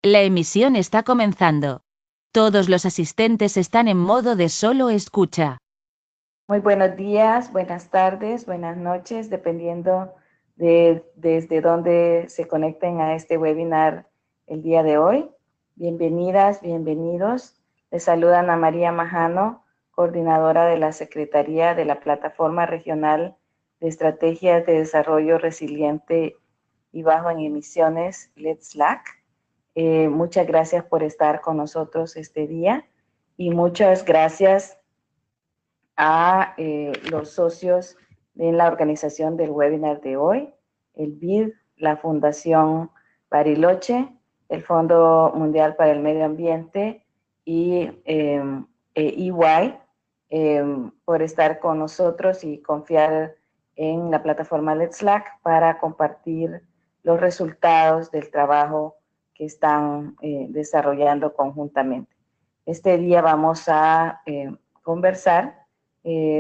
La emisión está comenzando. Todos los asistentes están en modo de solo escucha. Muy buenos días, buenas tardes, buenas noches, dependiendo de desde dónde se conecten a este webinar el día de hoy. Bienvenidas, bienvenidos. Les saluda Ana María Majano, coordinadora de la Secretaría de la Plataforma Regional de Estrategias de Desarrollo Resiliente y Bajo en Emisiones, Let's LAC. Muchas gracias por estar con nosotros este día y muchas gracias a los socios de la organización del webinar de hoy, el BID, la Fundación Bariloche, el Fondo Mundial para el Medio Ambiente y EY, por estar con nosotros y confiar en la plataforma Let's LAC para compartir los resultados del trabajo que están desarrollando conjuntamente. Este día vamos a conversar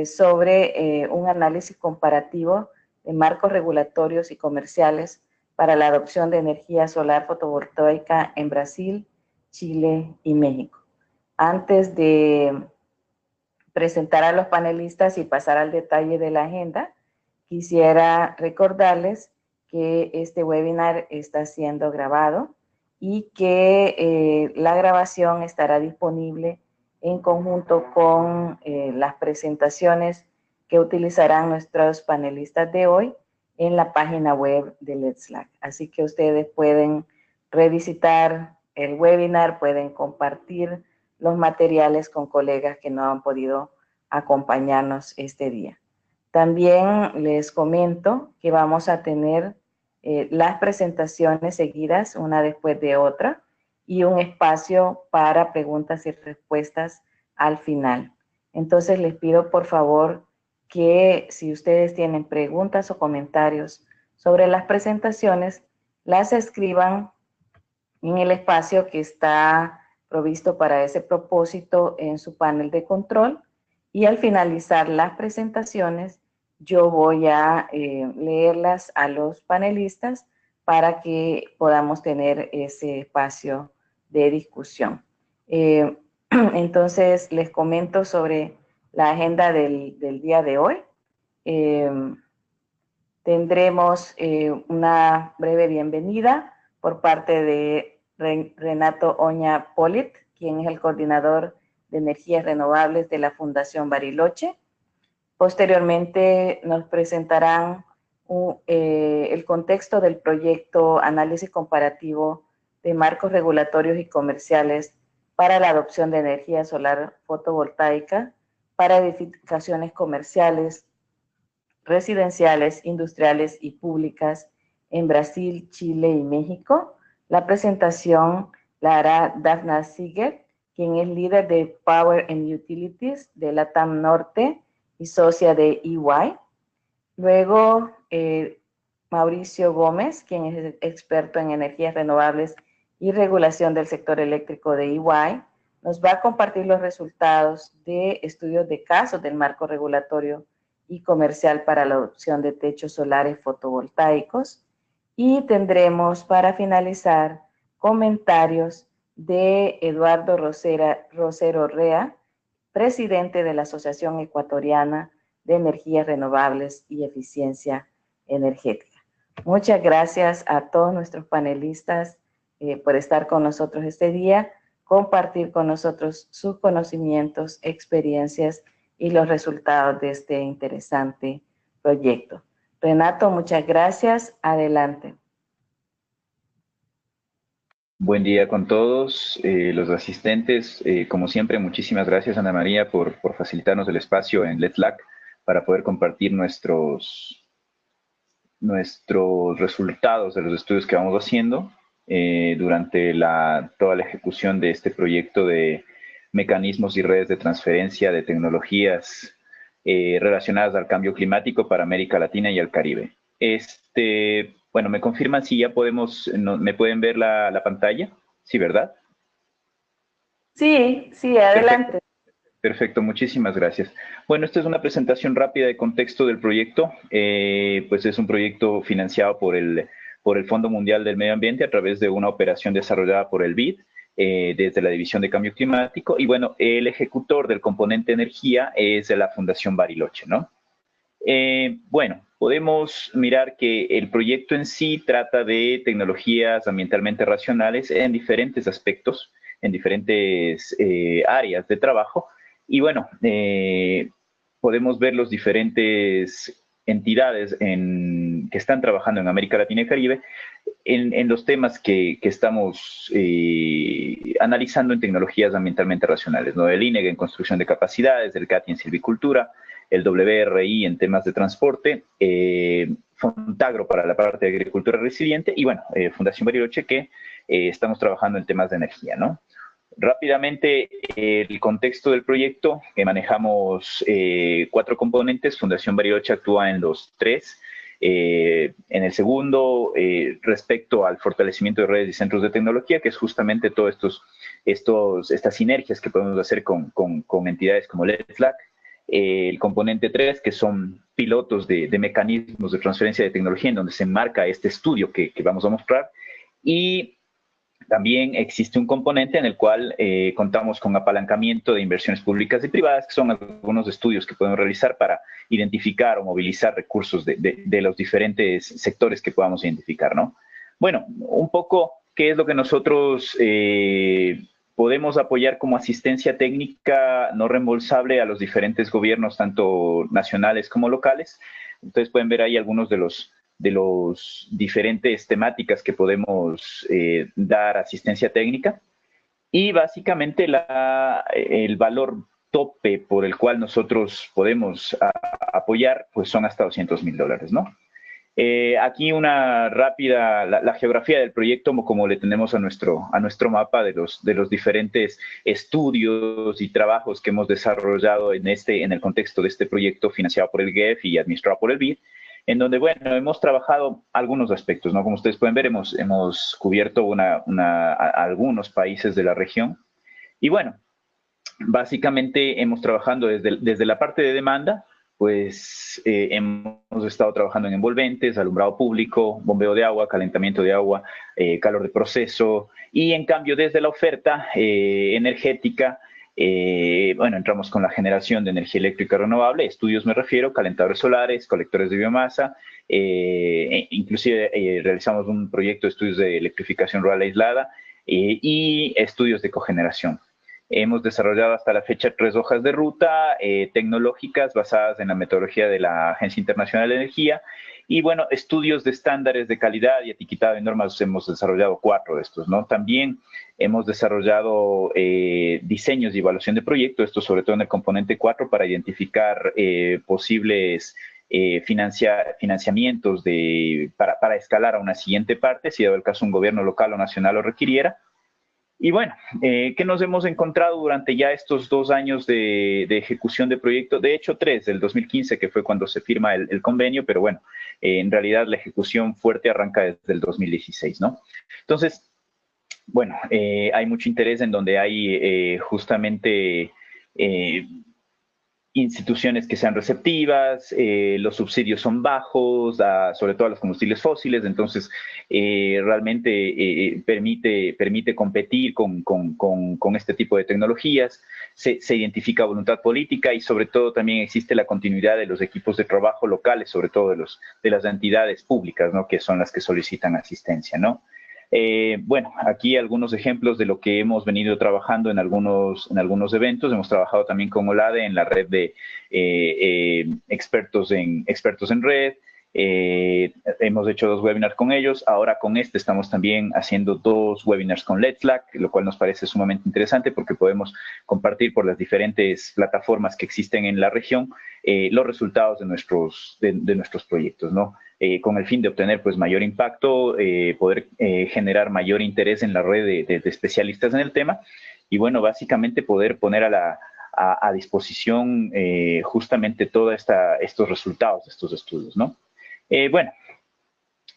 sobre un análisis comparativo de marcos regulatorios y comerciales para la adopción de energía solar fotovoltaica en Brasil, Chile y México. Antes de presentar a los panelistas y pasar al detalle de la agenda, quisiera recordarles que este webinar está siendo grabado y que la grabación estará disponible en conjunto con las presentaciones que utilizarán nuestros panelistas de hoy en la página web de Let's LAC. Así que ustedes pueden revisitar el webinar, pueden compartir los materiales con colegas que no han podido acompañarnos este día. También les comento que vamos a tener las presentaciones seguidas una después de otra y un espacio para preguntas y respuestas al final. Entonces les pido por favor que si ustedes tienen preguntas o comentarios sobre las presentaciones, las escriban en el espacio que está provisto para ese propósito en su panel de control, y al finalizar las presentaciones yo voy a leerlas a los panelistas para que podamos tener ese espacio de discusión. Entonces les comento sobre la agenda del día de hoy. Tendremos una breve bienvenida por parte de Renato Oña Polit, quien es el coordinador de energías renovables de la Fundación Bariloche. Posteriormente nos presentarán el contexto del proyecto Análisis Comparativo de Marcos Regulatorios y Comerciales para la adopción de energía solar fotovoltaica para edificaciones comerciales, residenciales, industriales y públicas en Brasil, Chile y México. La presentación la hará Dafna Ziegler, quien es líder de Power and Utilities de LATAM Norte y socia de EY. Luego, Mauricio Gómez, quien es experto en energías renovables y regulación del sector eléctrico de EY, nos va a compartir los resultados de estudios de casos del marco regulatorio y comercial para la adopción de techos solares fotovoltaicos. Y tendremos para finalizar comentarios de Eduardo Rosero Rea, presidente de la Asociación Ecuatoriana de Energías Renovables y Eficiencia Energética. Muchas gracias a todos nuestros panelistas por estar con nosotros este día, compartir con nosotros sus conocimientos, experiencias y los resultados de este interesante proyecto. Renato, muchas gracias. Adelante. Buen día con todos los asistentes. Como siempre, muchísimas gracias, Ana María, por facilitarnos el espacio en Let's LAC para poder compartir nuestros resultados de los estudios que vamos haciendo durante toda la ejecución de este proyecto de mecanismos y redes de transferencia de tecnologías relacionadas al cambio climático para América Latina y el Caribe. Bueno, ¿me confirman si ya me pueden ver la pantalla? Sí, ¿verdad? Sí, adelante. Perfecto, muchísimas gracias. Bueno, esta es una presentación rápida de contexto del proyecto. Pues es un proyecto financiado por el por el Fondo Mundial del Medio Ambiente a través de una operación desarrollada por el BID, desde la División de Cambio Climático. Y bueno, el ejecutor del componente energía es de la Fundación Bariloche, ¿no? Bueno, podemos mirar que el proyecto en sí trata de tecnologías ambientalmente racionales en diferentes aspectos, en diferentes áreas de trabajo. Y bueno, podemos ver los diferentes entidades que están trabajando en América Latina y Caribe en los temas que estamos analizando en tecnologías ambientalmente racionales, ¿no? El INEG en construcción de capacidades, el CATI en silvicultura, el WRI en temas de transporte, Fontagro para la parte de agricultura resiliente y, bueno, Fundación Bariloche que estamos trabajando en temas de energía, ¿no? Rápidamente, el contexto del proyecto, que manejamos 4 componentes. Fundación Bariloche actúa en los 3. En el segundo, respecto al fortalecimiento de redes y centros de tecnología, que es justamente todas estas sinergias que podemos hacer con entidades como LEDSLAC. El componente 3, que son pilotos de mecanismos de transferencia de tecnología, en donde se enmarca este estudio que vamos a mostrar. Y también existe un componente en el cual contamos con apalancamiento de inversiones públicas y privadas, que son algunos estudios que podemos realizar para identificar o movilizar recursos de los diferentes sectores que podamos identificar, ¿no? Bueno, un poco qué es lo que nosotros podemos apoyar como asistencia técnica no reembolsable a los diferentes gobiernos, tanto nacionales como locales. Ustedes pueden ver ahí algunos de los diferentes temáticas que podemos dar asistencia técnica. Y básicamente el valor tope por el cual nosotros podemos apoyar, pues son hasta $200,000, ¿no? Aquí una rápida, la geografía del proyecto, como le tenemos a nuestro mapa de los diferentes estudios y trabajos que hemos desarrollado en el contexto de este proyecto financiado por el GEF y administrado por el BID, en donde, bueno, hemos trabajado algunos aspectos, ¿no? Como ustedes pueden ver, hemos cubierto algunos países de la región. Y bueno, básicamente hemos trabajado desde la parte de demanda, pues hemos estado trabajando en envolventes, alumbrado público, bombeo de agua, calentamiento de agua, calor de proceso, y en cambio desde la oferta energética, bueno, entramos con la generación de energía eléctrica renovable, estudios me refiero, calentadores solares, colectores de biomasa, inclusive realizamos un proyecto de estudios de electrificación rural aislada y estudios de cogeneración. Hemos desarrollado hasta la fecha 3 hojas de ruta tecnológicas basadas en la metodología de la Agencia Internacional de Energía y, bueno, estudios de estándares de calidad y etiquetado de normas, hemos desarrollado 4 de estos, ¿no? También hemos desarrollado diseños y evaluación de proyectos, esto sobre todo en el componente 4, para identificar posibles financiamientos para escalar a una siguiente parte, si dado el caso un gobierno local o nacional lo requiriera. Y bueno, ¿qué nos hemos encontrado durante ya estos 2 años de ejecución de proyecto? De hecho, 3, del 2015, que fue cuando se firma el convenio, pero bueno, en realidad la ejecución fuerte arranca desde el 2016, ¿no? Entonces, bueno, hay mucho interés en donde hay justamente instituciones que sean receptivas, los subsidios son bajos, sobre todo a los combustibles fósiles, entonces realmente permite competir con este tipo de tecnologías, se identifica voluntad política y sobre todo también existe la continuidad de los equipos de trabajo locales, sobre todo de las entidades públicas, ¿no? Que son las que solicitan asistencia, ¿no? Bueno, aquí algunos ejemplos de lo que hemos venido trabajando en algunos eventos. Hemos trabajado también con OLADE en la red de expertos en red. Hemos hecho 2 webinars con ellos. Ahora con este estamos también haciendo 2 webinars con LEDSLAC, lo cual nos parece sumamente interesante porque podemos compartir por las diferentes plataformas que existen en la región los resultados de nuestros proyectos, ¿no? Con el fin de obtener pues mayor impacto, poder generar mayor interés en la red de especialistas en el tema y bueno, básicamente poder poner a disposición justamente todos estos resultados de estos estudios, ¿no? Bueno,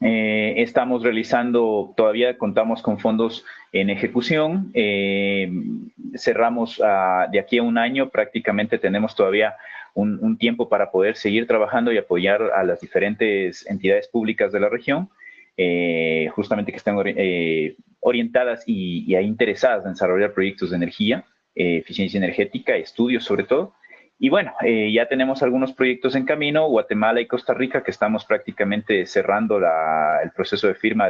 estamos realizando, todavía contamos con fondos en ejecución, cerramos de aquí a 1 año, prácticamente tenemos todavía un tiempo para poder seguir trabajando y apoyar a las diferentes entidades públicas de la región. justamente que están orientadas y interesadas en desarrollar proyectos de energía, eficiencia energética, estudios sobre todo. Y bueno, ya tenemos algunos proyectos en camino, Guatemala y Costa Rica, que estamos prácticamente cerrando el proceso de firma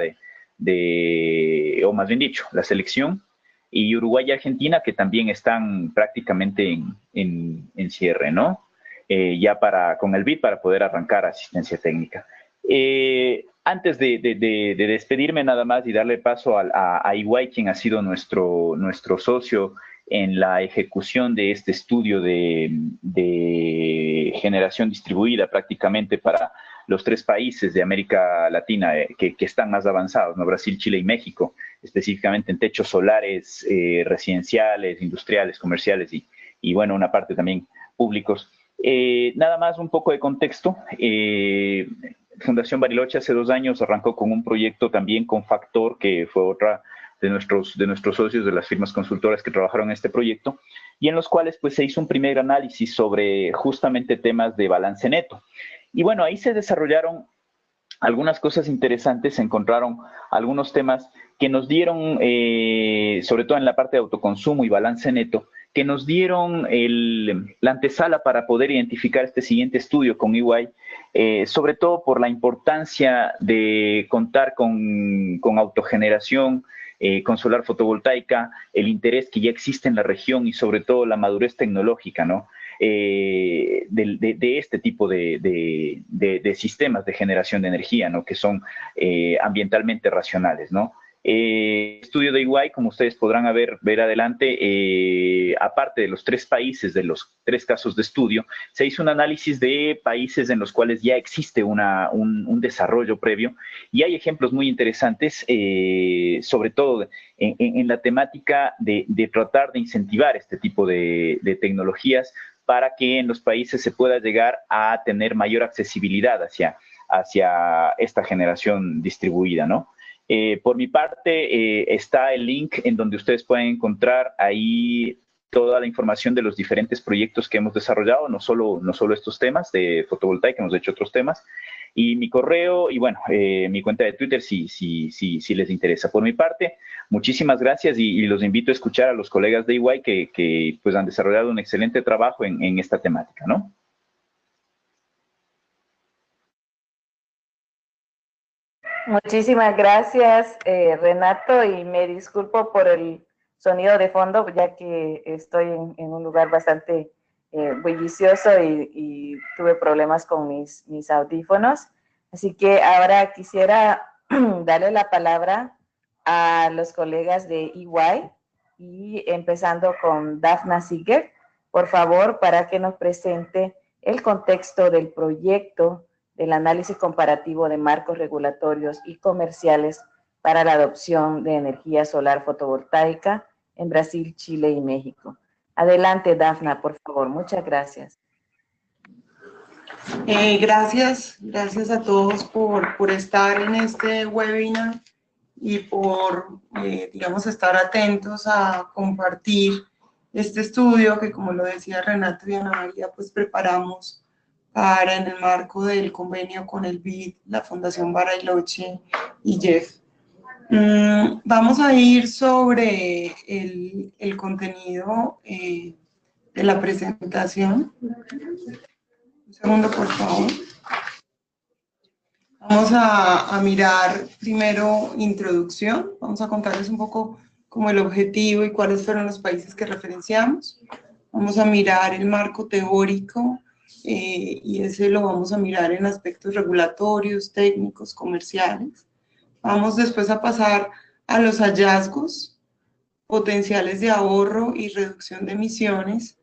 o más bien dicho, la selección, y Uruguay y Argentina, que también están prácticamente en cierre, ¿no? Ya con el BID para poder arrancar asistencia técnica. Antes de despedirme nada más y darle paso a EY, quien ha sido nuestro socio en la ejecución de este estudio de generación distribuida prácticamente para los 3 países de América Latina que están más avanzados, ¿no? Brasil, Chile y México, específicamente en techos solares residenciales, industriales, comerciales y bueno, una parte también públicos. Nada más un poco de contexto. Fundación Bariloche hace 2 años arrancó con un proyecto también con Factor, que fue otra de nuestros socios de las firmas consultoras que trabajaron en este proyecto, y en los cuales pues se hizo un primer análisis sobre justamente temas de balance neto. Y bueno, ahí se desarrollaron algunas cosas interesantes, se encontraron algunos temas que nos dieron, sobre todo en la parte de autoconsumo y balance neto, que nos dieron la antesala para poder identificar este siguiente estudio con EY, sobre todo por la importancia de contar con autogeneración, con solar fotovoltaica, el interés que ya existe en la región y sobre todo la madurez tecnológica, ¿no? De este tipo de sistemas de generación de energía, ¿no? Que son ambientalmente racionales, ¿no? Estudio de EY, como ustedes podrán ver adelante, aparte de los 3 países, de los 3 casos de estudio, se hizo un análisis de países en los cuales ya existe un desarrollo previo, y hay ejemplos muy interesantes, sobre todo en la temática de tratar de incentivar este tipo de tecnologías para que en los países se pueda llegar a tener mayor accesibilidad hacia esta generación distribuida, ¿no? Por mi parte, está el link en donde ustedes pueden encontrar ahí toda la información de los diferentes proyectos que hemos desarrollado, no solo estos temas de fotovoltaica, hemos hecho otros temas, y mi correo y bueno, mi cuenta de Twitter si les interesa. Por mi parte, muchísimas gracias y los invito a escuchar a los colegas de EY que pues han desarrollado un excelente trabajo en esta temática, ¿no? Muchísimas gracias, Renato, y me disculpo por el sonido de fondo, ya que estoy en un lugar bastante bullicioso y tuve problemas con mis audífonos. Así que ahora quisiera darle la palabra a los colegas de EY y empezando con Dafna Siger, por favor, para que nos presente el contexto del proyecto del análisis comparativo de marcos regulatorios y comerciales para la adopción de energía solar fotovoltaica en Brasil, Chile y México. Adelante, Dafna, por favor. Muchas gracias. Gracias a todos por estar en este webinar y por, digamos, estar atentos a compartir este estudio que, como lo decía Renato y Ana María, pues preparamos para en el marco del convenio con el BID, la Fundación Bariloche y Jeff. Vamos a ir sobre el contenido de la presentación. Un segundo, por favor. Vamos a mirar primero introducción. Vamos a contarles un poco como el objetivo y cuáles fueron los países que referenciamos. Vamos a mirar el marco teórico y ese lo vamos a mirar en aspectos regulatorios, técnicos, comerciales. Vamos después a pasar a los hallazgos, potenciales de ahorro y reducción de emisiones.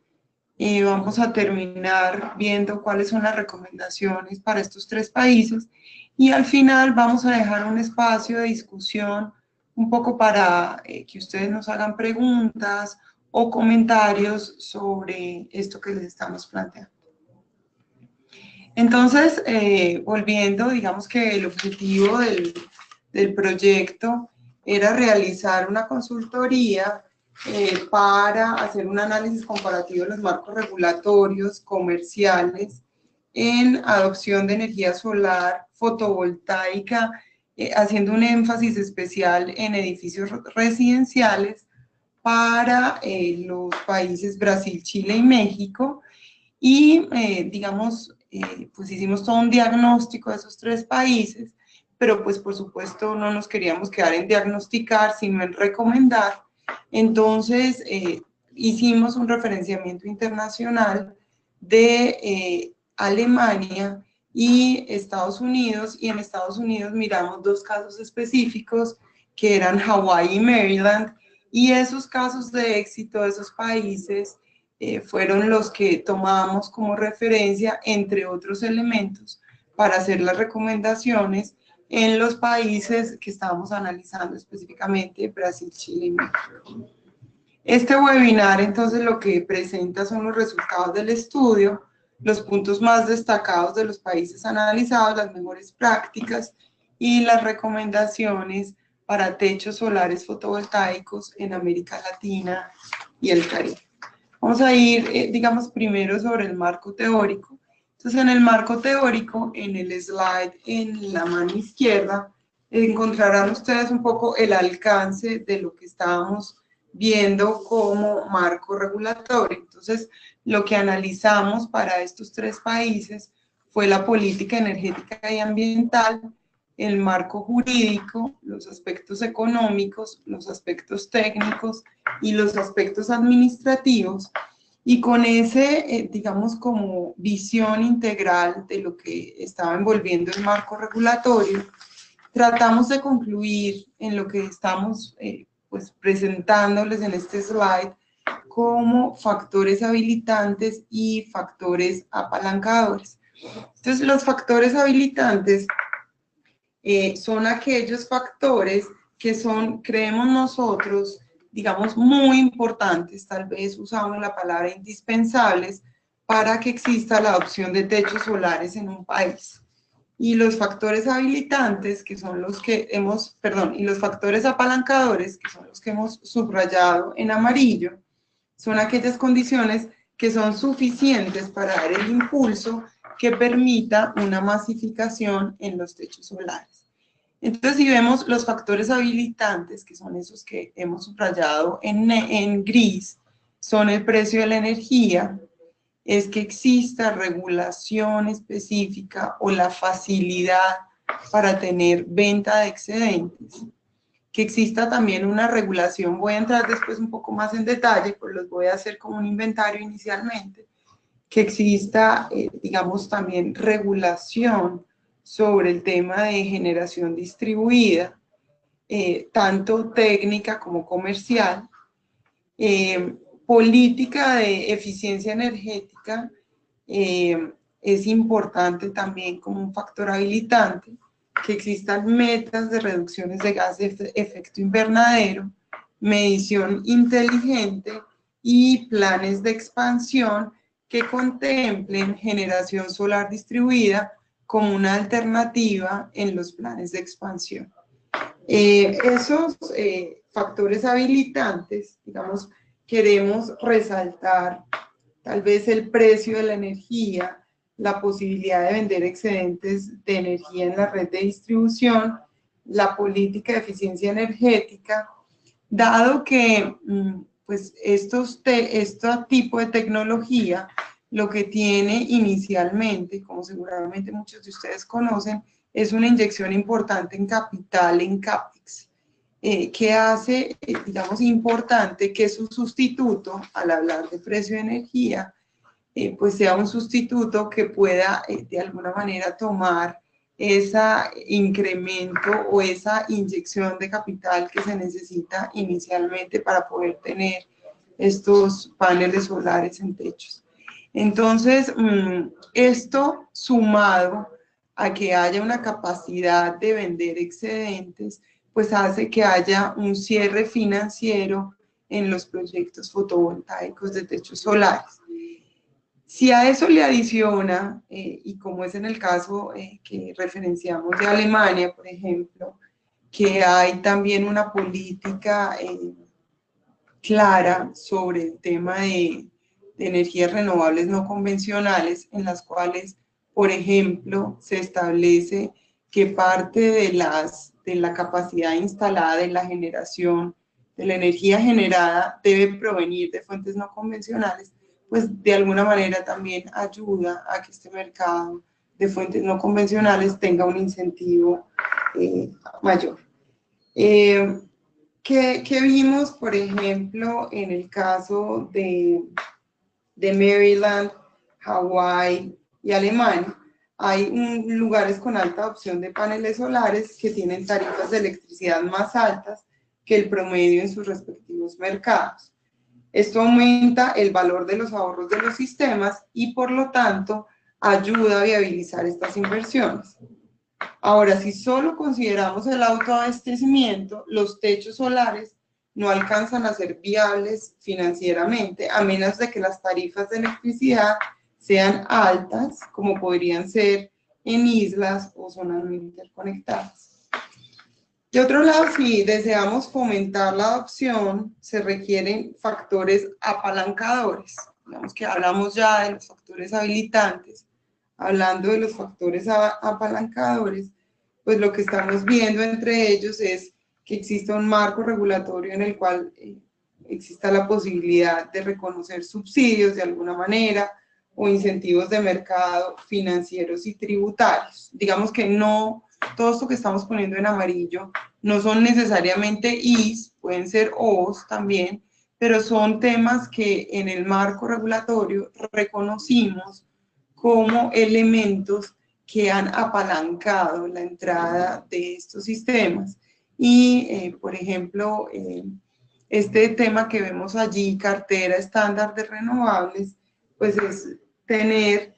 Vamos a terminar viendo cuáles son las recomendaciones para estos 3 países y al final vamos a dejar un espacio de discusión un poco para que ustedes nos hagan preguntas o comentarios sobre esto que les estamos planteando. Entonces, volviendo, digamos que el objetivo del proyecto era realizar una consultoría para hacer un análisis comparativo de los marcos regulatorios comerciales en adopción de energía solar fotovoltaica haciendo un énfasis especial en edificios residenciales para los países Brasil, Chile y México, y digamos, pues hicimos todo un diagnóstico de esos 3 países, pero pues por supuesto no nos queríamos quedar en diagnosticar, sino en recomendar. Entonces hicimos un referenciamiento internacional de Alemania y Estados Unidos, y en Estados Unidos miramos 2 casos específicos que eran Hawái y Maryland, y esos casos de éxito de esos países fueron los que tomamos como referencia, entre otros elementos, para hacer las recomendaciones en los países que estábamos analizando específicamente, Brasil, Chile y México. Este webinar entonces lo que presenta son los resultados del estudio, los puntos más destacados de los países analizados, las mejores prácticas y las recomendaciones para techos solares fotovoltaicos en América Latina y el Caribe. Vamos a ir, digamos, primero sobre el marco teórico. Entonces, en el marco teórico, en el slide en la mano izquierda, encontrarán ustedes un poco el alcance de lo que estábamos viendo como marco regulatorio. Entonces, lo que analizamos para estos 3 países fue la política energética y ambiental, el marco jurídico, los aspectos económicos, los aspectos técnicos y los aspectos administrativos, y con ese, digamos, como visión integral de lo que estaba envolviendo el marco regulatorio, tratamos de concluir en lo que estamos pues presentándoles en este slide como factores habilitantes y factores apalancadores. Entonces, los factores habilitantes son aquellos factores que son, creemos nosotros, digamos, muy importantes, tal vez usamos la palabra indispensables, para que exista la adopción de techos solares en un país. Y los factores habilitantes, que son los que hemos, y los factores apalancadores, que son los que hemos subrayado en amarillo, son aquellas condiciones que son suficientes para dar el impulso que permita una masificación en los techos solares. Entonces, si vemos los factores habilitantes, que son esos que hemos subrayado en gris, son el precio de la energía, es que exista regulación específica o la facilidad para tener venta de excedentes, que exista también una regulación, voy a entrar después un poco más en detalle, pues los voy a hacer como un inventario inicialmente, que exista, digamos, también regulación sobre el tema de generación distribuida, tanto técnica como comercial, política de eficiencia energética es importante también como un factor habilitante, que existan metas de reducciones de gases de efecto invernadero, medición inteligente y planes de expansión que contemplen generación solar distribuida como una alternativa en los planes de expansión. Esos factores habilitantes, digamos, queremos resaltar tal vez el precio de la energía, la posibilidad de vender excedentes de energía en la red de distribución, la política de eficiencia energética, dado que pues este tipo de tecnología lo que tiene inicialmente, como seguramente muchos de ustedes conocen, es una inyección importante en capital, en CAPEX, que hace, digamos, importante que su sustituto, al hablar de precio de energía, pues sea un sustituto que pueda, de alguna manera, tomar ese incremento o esa inyección de capital que se necesita inicialmente para poder tener estos paneles solares en techos. Entonces, esto sumado a que haya una capacidad de vender excedentes, pues hace que haya un cierre financiero en los proyectos fotovoltaicos de techos solares. Si a eso le adiciona, y como es en el caso que referenciamos de Alemania, por ejemplo, que hay también una política clara sobre el tema de energías renovables no convencionales, en las cuales, por ejemplo, se establece que parte de las de la capacidad instalada de la generación, de la energía generada, debe provenir de fuentes no convencionales, pues de alguna manera también ayuda a que este mercado de fuentes no convencionales tenga un incentivo mayor. ¿Qué vimos, por ejemplo, en el caso de Maryland, Hawái y Alemania? Hay lugares con alta adopción de paneles solares que tienen tarifas de electricidad más altas que el promedio en sus respectivos mercados. Esto aumenta el valor de los ahorros de los sistemas y, por lo tanto, ayuda a viabilizar estas inversiones. Ahora, si solo consideramos el autoabastecimiento, los techos solares no alcanzan a ser viables financieramente, a menos de que las tarifas de electricidad sean altas, como podrían ser en islas o zonas no interconectadas. De otro lado, si deseamos fomentar la adopción, se requieren factores apalancadores. Digamos que hablamos ya de los factores habilitantes. Hablando de los factores apalancadores, pues lo que estamos viendo entre ellos es que exista un marco regulatorio en el cual exista la posibilidad de reconocer subsidios de alguna manera o incentivos de mercado financieros y tributarios. Digamos que no, todo esto que estamos poniendo en amarillo no son necesariamente Is, pueden ser Os también, pero son temas que en el marco regulatorio reconocimos como elementos que han apalancado la entrada de estos sistemas. Y, por ejemplo, este tema que vemos allí, cartera estándar de renovables, pues es tener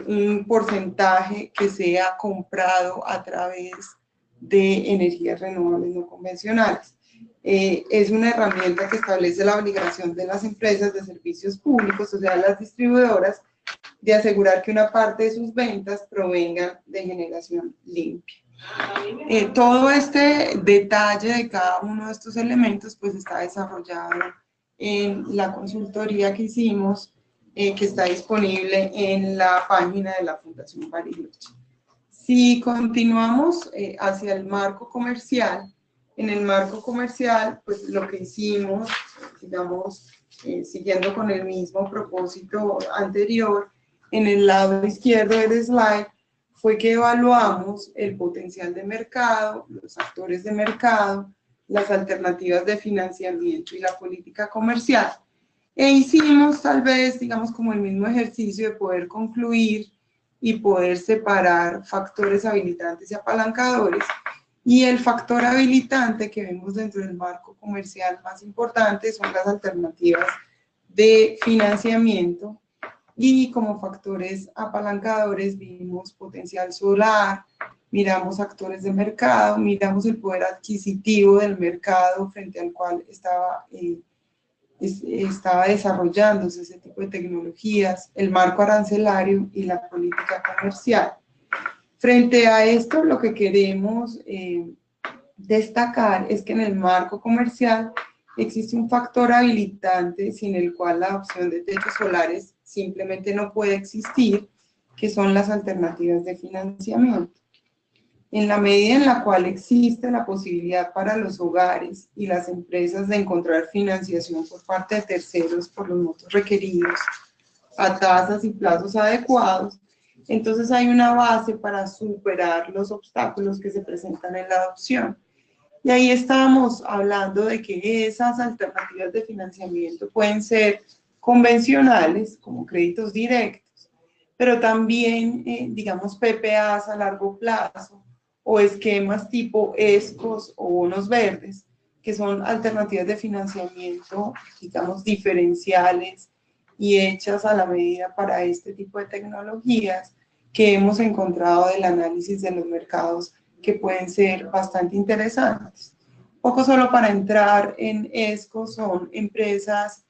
un porcentaje que sea comprado a través de energías renovables no convencionales. Es una herramienta que establece la obligación de las empresas de servicios públicos, o sea, las distribuidoras, de asegurar que una parte de sus ventas provengan de generación limpia. Todo este detalle de cada uno de estos elementos pues está desarrollado en la consultoría que hicimos, que está disponible en la página de la Fundación Bariloche. Si continuamos hacia el marco comercial, en el marco comercial, pues lo que hicimos, digamos, siguiendo con el mismo propósito anterior, en el lado izquierdo del slide, fue que evaluamos el potencial de mercado, los actores de mercado, las alternativas de financiamiento y la política comercial. E hicimos tal vez, digamos, como el mismo ejercicio de poder concluir y poder separar factores habilitantes y apalancadores. Y el factor habilitante que vemos dentro del marco comercial más importante son las alternativas de financiamiento. Y como factores apalancadores vimos potencial solar, miramos actores de mercado, miramos el poder adquisitivo del mercado frente al cual estaba desarrollándose ese tipo de tecnologías, el marco arancelario y la política comercial. Frente a esto, lo que queremos destacar es que en el marco comercial existe un factor habilitante sin el cual la adopción de techos solares simplemente no puede existir, que son las alternativas de financiamiento. En la medida en la cual existe la posibilidad para los hogares y las empresas de encontrar financiación por parte de terceros por los montos requeridos a tasas y plazos adecuados, entonces hay una base para superar los obstáculos que se presentan en la adopción. Y ahí estábamos hablando de que esas alternativas de financiamiento pueden ser convencionales, como créditos directos, pero también, digamos, PPAs a largo plazo, o esquemas tipo ESCOs o bonos verdes, que son alternativas de financiamiento, digamos, diferenciales y hechas a la medida para este tipo de tecnologías que hemos encontrado del análisis de los mercados que pueden ser bastante interesantes. Poco solo para entrar en ESCOs, son empresas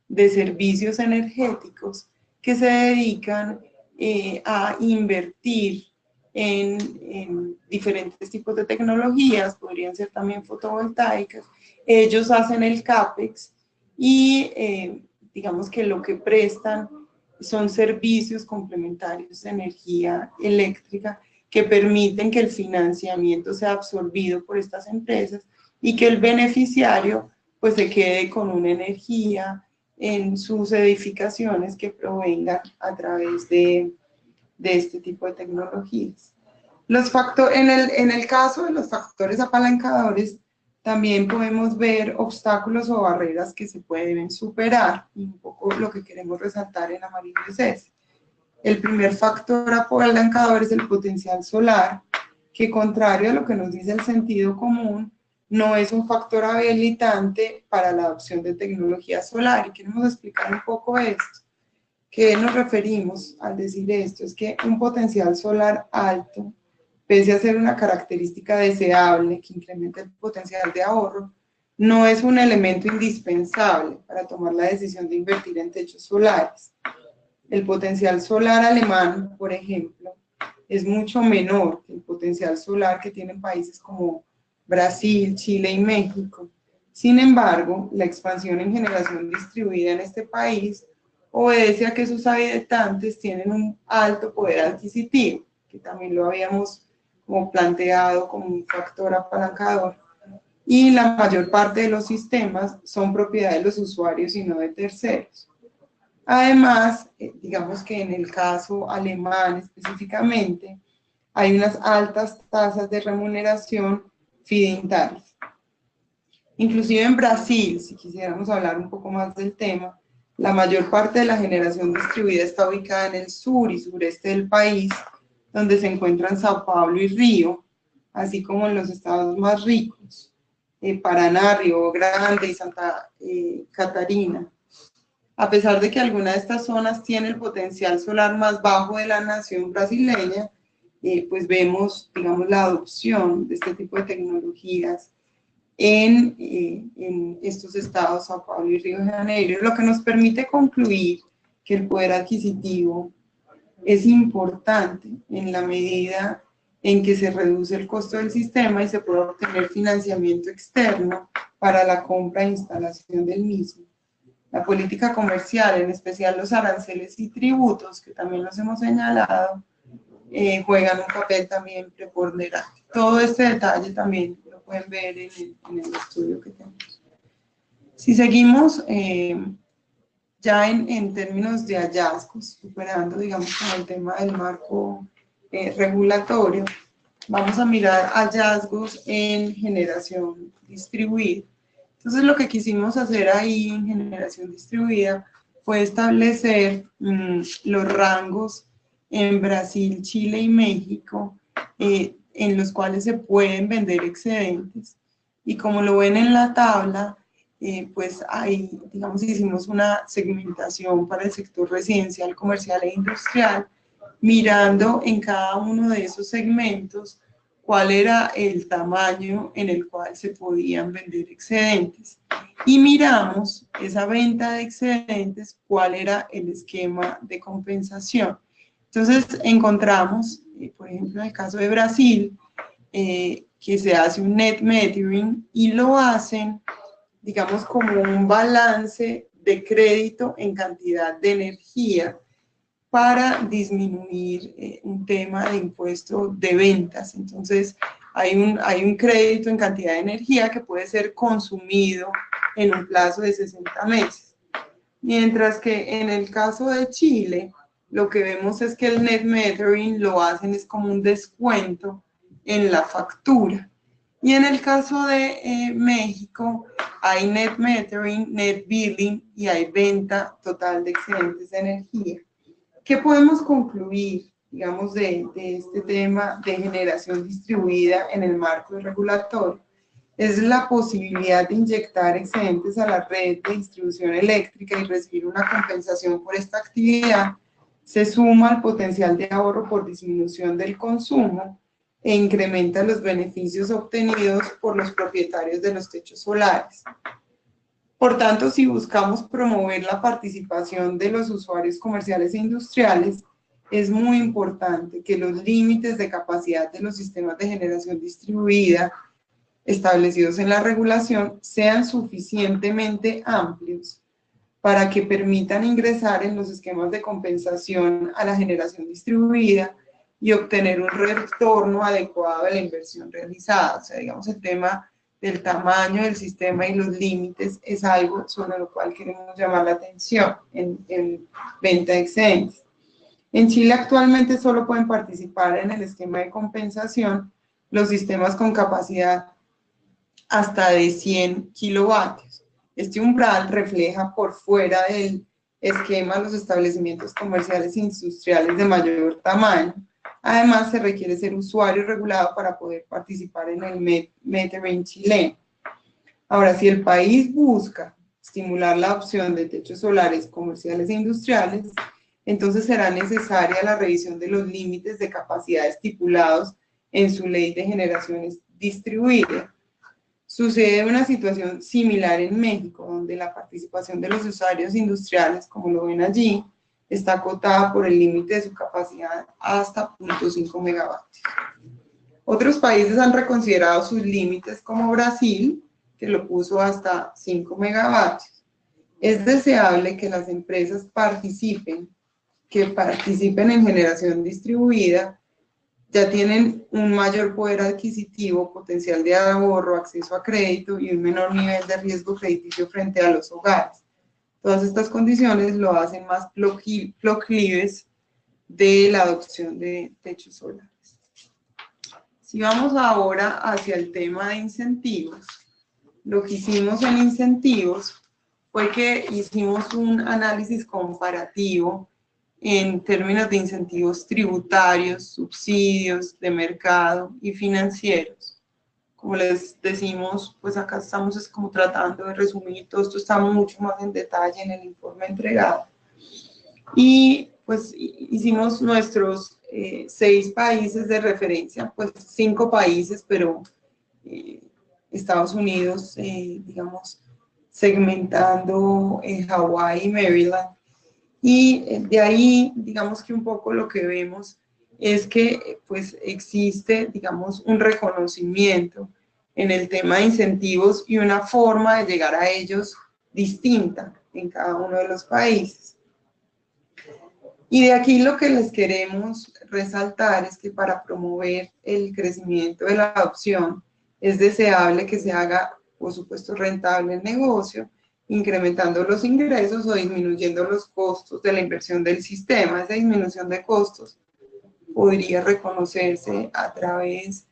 de servicios energéticos que se dedican a invertir en diferentes tipos de tecnologías, podrían ser también fotovoltaicas. Ellos hacen el CAPEX y digamos que lo que prestan son servicios complementarios de energía eléctrica que permiten que el financiamiento sea absorbido por estas empresas y que el beneficiario pues se quede con una energía en sus edificaciones que provengan a través de este tipo de tecnologías. En el caso de los factores apalancadores, también podemos ver obstáculos o barreras que se pueden superar, y un poco lo que queremos resaltar en amarillo es ese. El primer factor apalancador es el potencial solar, que contrario a lo que nos dice el sentido común, no es un factor habilitante para la adopción de tecnología solar. Y queremos explicar un poco esto. ¿Qué nos referimos al decir esto? Es que un potencial solar alto, pese a ser una característica deseable que incrementa el potencial de ahorro, no es un elemento indispensable para tomar la decisión de invertir en techos solares. El potencial solar alemán, por ejemplo, es mucho menor que el potencial solar que tienen países como Brasil, Chile y México. Sin embargo, la expansión en generación distribuida en este país obedece a que sus habitantes tienen un alto poder adquisitivo, que también lo habíamos como planteado como un factor apalancador, y la mayor parte de los sistemas son propiedad de los usuarios y no de terceros. Además, digamos que en el caso alemán específicamente, hay unas altas tasas de remuneración fideintarias. Inclusive en Brasil, si quisiéramos hablar un poco más del tema, la mayor parte de la generación distribuida está ubicada en el sur y sureste del país, donde se encuentran Sao Paulo y Río, así como en los estados más ricos, Paraná, Río Grande y Santa Catarina. A pesar de que alguna de estas zonas tiene el potencial solar más bajo de la nación brasileña, pues vemos, digamos, la adopción de este tipo de tecnologías en estos estados, Sao Paulo y Río de Janeiro, lo que nos permite concluir que el poder adquisitivo es importante en la medida en que se reduce el costo del sistema y se puede obtener financiamiento externo para la compra e instalación del mismo. La política comercial, en especial los aranceles y tributos, que también los hemos señalado, juegan un papel también preponderante. Todo este detalle también lo pueden ver en el estudio que tenemos. Si seguimos ya en términos de hallazgos, superando, digamos, con el tema del marco regulatorio, vamos a mirar hallazgos en generación distribuida. Entonces, lo que quisimos hacer ahí en generación distribuida fue establecer los rangos en Brasil, Chile y México, en los cuales se pueden vender excedentes. Y como lo ven en la tabla, pues ahí, digamos, hicimos una segmentación para el sector residencial, comercial e industrial, mirando en cada uno de esos segmentos cuál era el tamaño en el cual se podían vender excedentes. Y miramos esa venta de excedentes, cuál era el esquema de compensación. Entonces encontramos, por ejemplo, en el caso de Brasil, que se hace un net metering y lo hacen, digamos, como un balance de crédito en cantidad de energía para disminuir un tema de impuesto de ventas. Entonces, hay un crédito en cantidad de energía que puede ser consumido en un plazo de 60 meses. Mientras que en el caso de Chile, lo que vemos es que el net metering lo hacen es como un descuento en la factura. Y en el caso de México, hay net metering, net billing y hay venta total de excedentes de energía. ¿Qué podemos concluir, digamos, de este tema de generación distribuida en el marco regulatorio? Es la posibilidad de inyectar excedentes a la red de distribución eléctrica y recibir una compensación por esta actividad, se suma al potencial de ahorro por disminución del consumo e incrementa los beneficios obtenidos por los propietarios de los techos solares. Por tanto, si buscamos promover la participación de los usuarios comerciales e industriales, es muy importante que los límites de capacidad de los sistemas de generación distribuida establecidos en la regulación sean suficientemente amplios para que permitan ingresar en los esquemas de compensación a la generación distribuida y obtener un retorno adecuado de la inversión realizada. O sea, digamos, el tema del tamaño del sistema y los límites es algo sobre lo cual queremos llamar la atención en venta de excedentes. En Chile actualmente solo pueden participar en el esquema de compensación los sistemas con capacidad hasta de 100 kilovatios. Este umbral refleja por fuera del esquema los establecimientos comerciales e industriales de mayor tamaño. Además, se requiere ser usuario regulado para poder participar en el metering chileno. Ahora, si el país busca estimular la opción de techos solares comerciales e industriales, entonces será necesaria la revisión de los límites de capacidad estipulados en su ley de generaciones distribuidas. Sucede una situación similar en México, donde la participación de los usuarios industriales, como lo ven allí, está acotada por el límite de su capacidad hasta 0.5 megavatios. Otros países han reconsiderado sus límites, como Brasil, que lo puso hasta 5 megavatios. Es deseable que las empresas participen en generación distribuida, ya tienen un mayor poder adquisitivo, potencial de ahorro, acceso a crédito y un menor nivel de riesgo crediticio frente a los hogares. Todas estas condiciones lo hacen más proclives de la adopción de techos solares. Si vamos ahora hacia el tema de incentivos, lo que hicimos en incentivos fue que hicimos un análisis comparativo en términos de incentivos tributarios, subsidios de mercado y financieros. Como les decimos, pues acá estamos como tratando de resumir, todo esto está mucho más en detalle en el informe entregado. Y pues hicimos nuestros 6 países de referencia, pues 5 países, pero Estados Unidos, digamos, segmentando Hawái y Maryland. Y de ahí, digamos que un poco lo que vemos es que pues existe, digamos, un reconocimiento en el tema de incentivos y una forma de llegar a ellos distinta en cada uno de los países. Y de aquí lo que les queremos resaltar es que para promover el crecimiento de la adopción es deseable que se haga, por supuesto, rentable el negocio, incrementando los ingresos o disminuyendo los costos de la inversión del sistema. Esa disminución de costos podría reconocerse a través,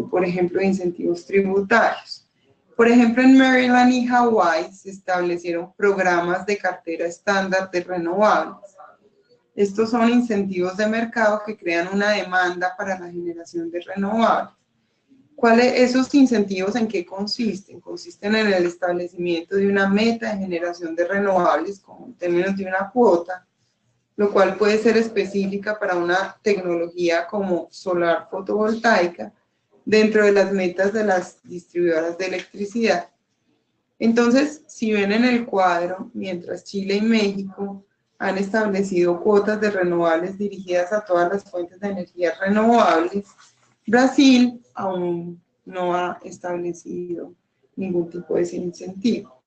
por ejemplo, de incentivos tributarios. Por ejemplo, en Maryland y Hawái se establecieron programas de cartera estándar de renovables. Estos son incentivos de mercado que crean una demanda para la generación de renovables. ¿Esos incentivos en qué consisten? Consisten en el establecimiento de una meta de generación de renovables como en términos de una cuota, lo cual puede ser específica para una tecnología como solar fotovoltaica dentro de las metas de las distribuidoras de electricidad. Entonces, si ven en el cuadro, mientras Chile y México han establecido cuotas de renovables dirigidas a todas las fuentes de energía renovables, Brasil aún no ha establecido ningún tipo de incentivo.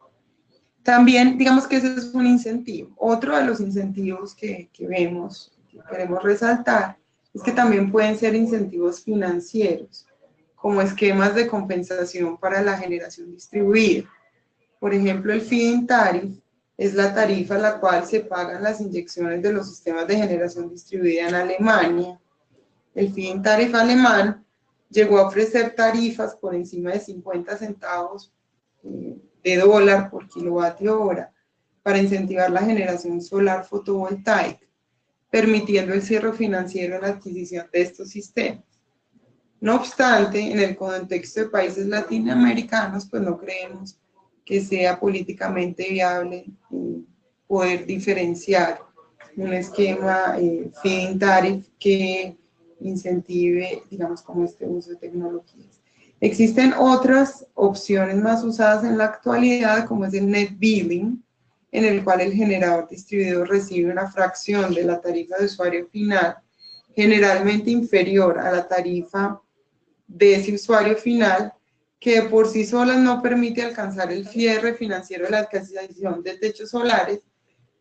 También, digamos que ese es un incentivo. Otro de los incentivos que vemos, que queremos resaltar, es que también pueden ser incentivos financieros, como esquemas de compensación para la generación distribuida. Por ejemplo, el feed-in tariff es la tarifa a la cual se pagan las inyecciones de los sistemas de generación distribuida en Alemania. El feed-in tariff alemán llegó a ofrecer tarifas por encima de 50 centavos de dólar por kilovatio hora para incentivar la generación solar fotovoltaica, permitiendo el cierre financiero en la adquisición de estos sistemas. No obstante, en el contexto de países latinoamericanos, pues no creemos que sea políticamente viable poder diferenciar un esquema feed-in tariff que incentive, digamos, como este uso de tecnologías. Existen otras opciones más usadas en la actualidad, como es el net billing, en el cual el generador distribuidor recibe una fracción de la tarifa de usuario final, generalmente inferior a la tarifa de ese usuario final, que por sí sola no permite alcanzar el cierre financiero de la adquisición de techos solares,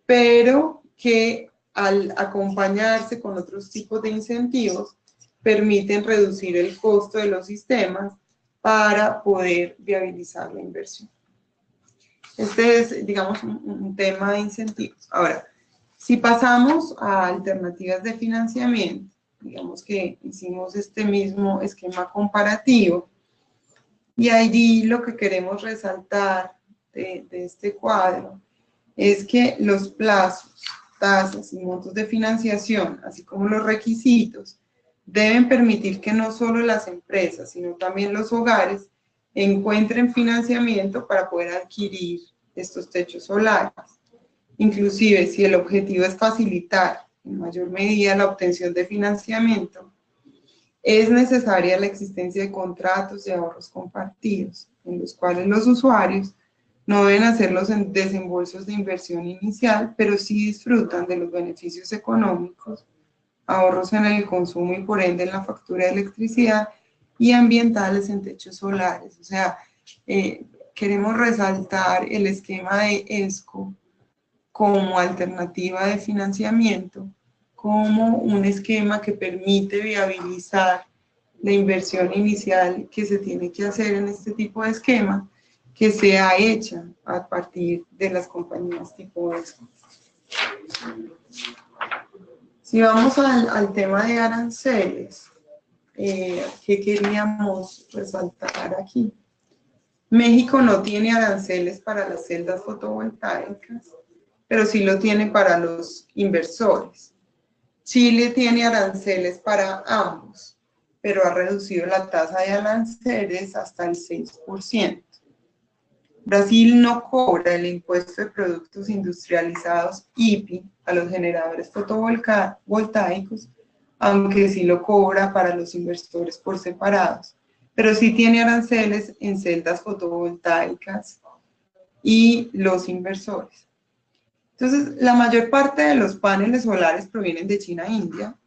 pero que al acompañarse con otros tipos de incentivos, permiten reducir el costo de los sistemas para poder viabilizar la inversión. Este es, digamos, un tema de incentivos. Ahora, si pasamos a alternativas de financiamiento, digamos que hicimos este mismo esquema comparativo, y ahí lo que queremos resaltar de este cuadro es que los plazos, tasas y montos de financiación, así como los requisitos, deben permitir que no solo las empresas, sino también los hogares encuentren financiamiento para poder adquirir estos techos solares. Inclusive, si el objetivo es facilitar en mayor medida la obtención de financiamiento, es necesaria la existencia de contratos de ahorros compartidos, en los cuales los usuarios no deben hacer los desembolsos de inversión inicial, pero sí disfrutan de los beneficios económicos, ahorros en el consumo y por ende en la factura de electricidad y ambientales en techos solares. O sea, queremos resaltar el esquema de ESCO como alternativa de financiamiento, como un esquema que permite viabilizar la inversión inicial que se tiene que hacer en este tipo de esquema, que sea hecha a partir de las compañías tipo ESCO. Si vamos al tema de aranceles, ¿qué queríamos resaltar aquí? México no tiene aranceles para las celdas fotovoltaicas, pero sí lo tiene para los inversores. Chile tiene aranceles para ambos, pero ha reducido la tasa de aranceles hasta el 6%. Brasil no cobra el impuesto de productos industrializados IPI a los generadores fotovoltaicos, aunque sí lo cobra para los inversores por separados, pero sí tiene aranceles en celdas fotovoltaicas y los inversores. Entonces, la mayor parte de los paneles solares provienen de China e India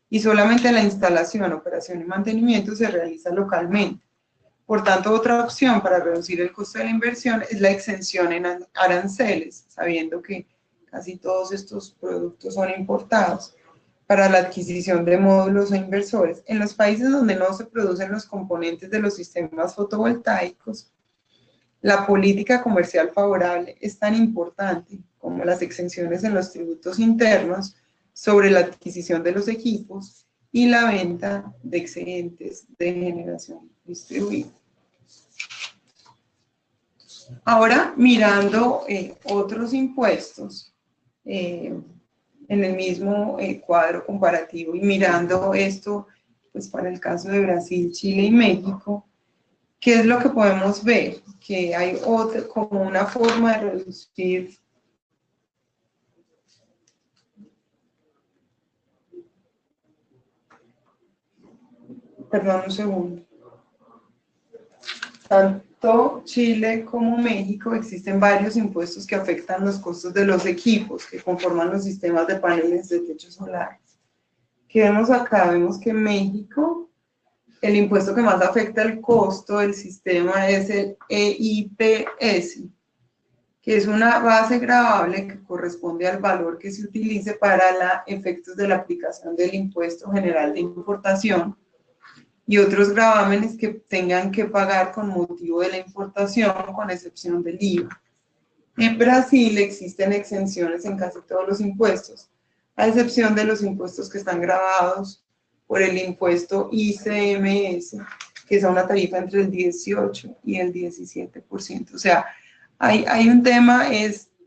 y solamente la instalación, operación y mantenimiento se realiza localmente. Por tanto, otra opción para reducir el costo de la inversión es la exención en aranceles, sabiendo que casi todos estos productos son importados, para la adquisición de módulos e inversores. En los países donde no se producen los componentes de los sistemas fotovoltaicos, la política comercial favorable es tan importante como las exenciones en los tributos internos sobre la adquisición de los equipos y la venta de excedentes de generación distribuida. Ahora, mirando otros impuestos en el mismo cuadro comparativo y mirando esto pues para el caso de Brasil, Chile y México, ¿qué es lo que podemos ver? Que hay como una forma de reducir perdón un segundo. Tanto Chile como México existen varios impuestos que afectan los costos de los equipos que conforman los sistemas de paneles de techo solares. ¿Qué vemos acá? Vemos que en México el impuesto que más afecta el costo del sistema es el EIPS, que es una base gravable que corresponde al valor que se utilice para los efectos de la aplicación del impuesto general de importación y otros gravámenes que tengan que pagar con motivo de la importación, con excepción del IVA. En Brasil existen exenciones en casi todos los impuestos, a excepción de los impuestos que están gravados por el impuesto ICMS, que es una tarifa entre el 18 y el 17%. O sea, hay un tema,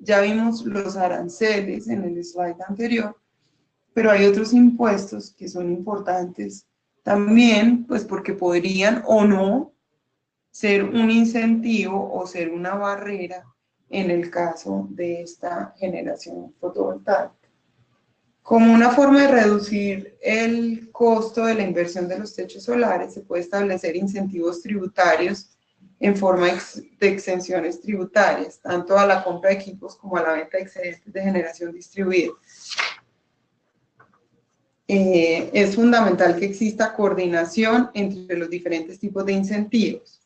ya vimos los aranceles en el slide anterior, pero hay otros impuestos que son importantes también, pues porque podrían o no ser un incentivo o ser una barrera en el caso de esta generación fotovoltaica. Como una forma de reducir el costo de la inversión de los techos solares, se puede establecer incentivos tributarios en forma de exenciones tributarias, tanto a la compra de equipos como a la venta de excedentes de generación distribuida. Es fundamental que exista coordinación entre los diferentes tipos de incentivos.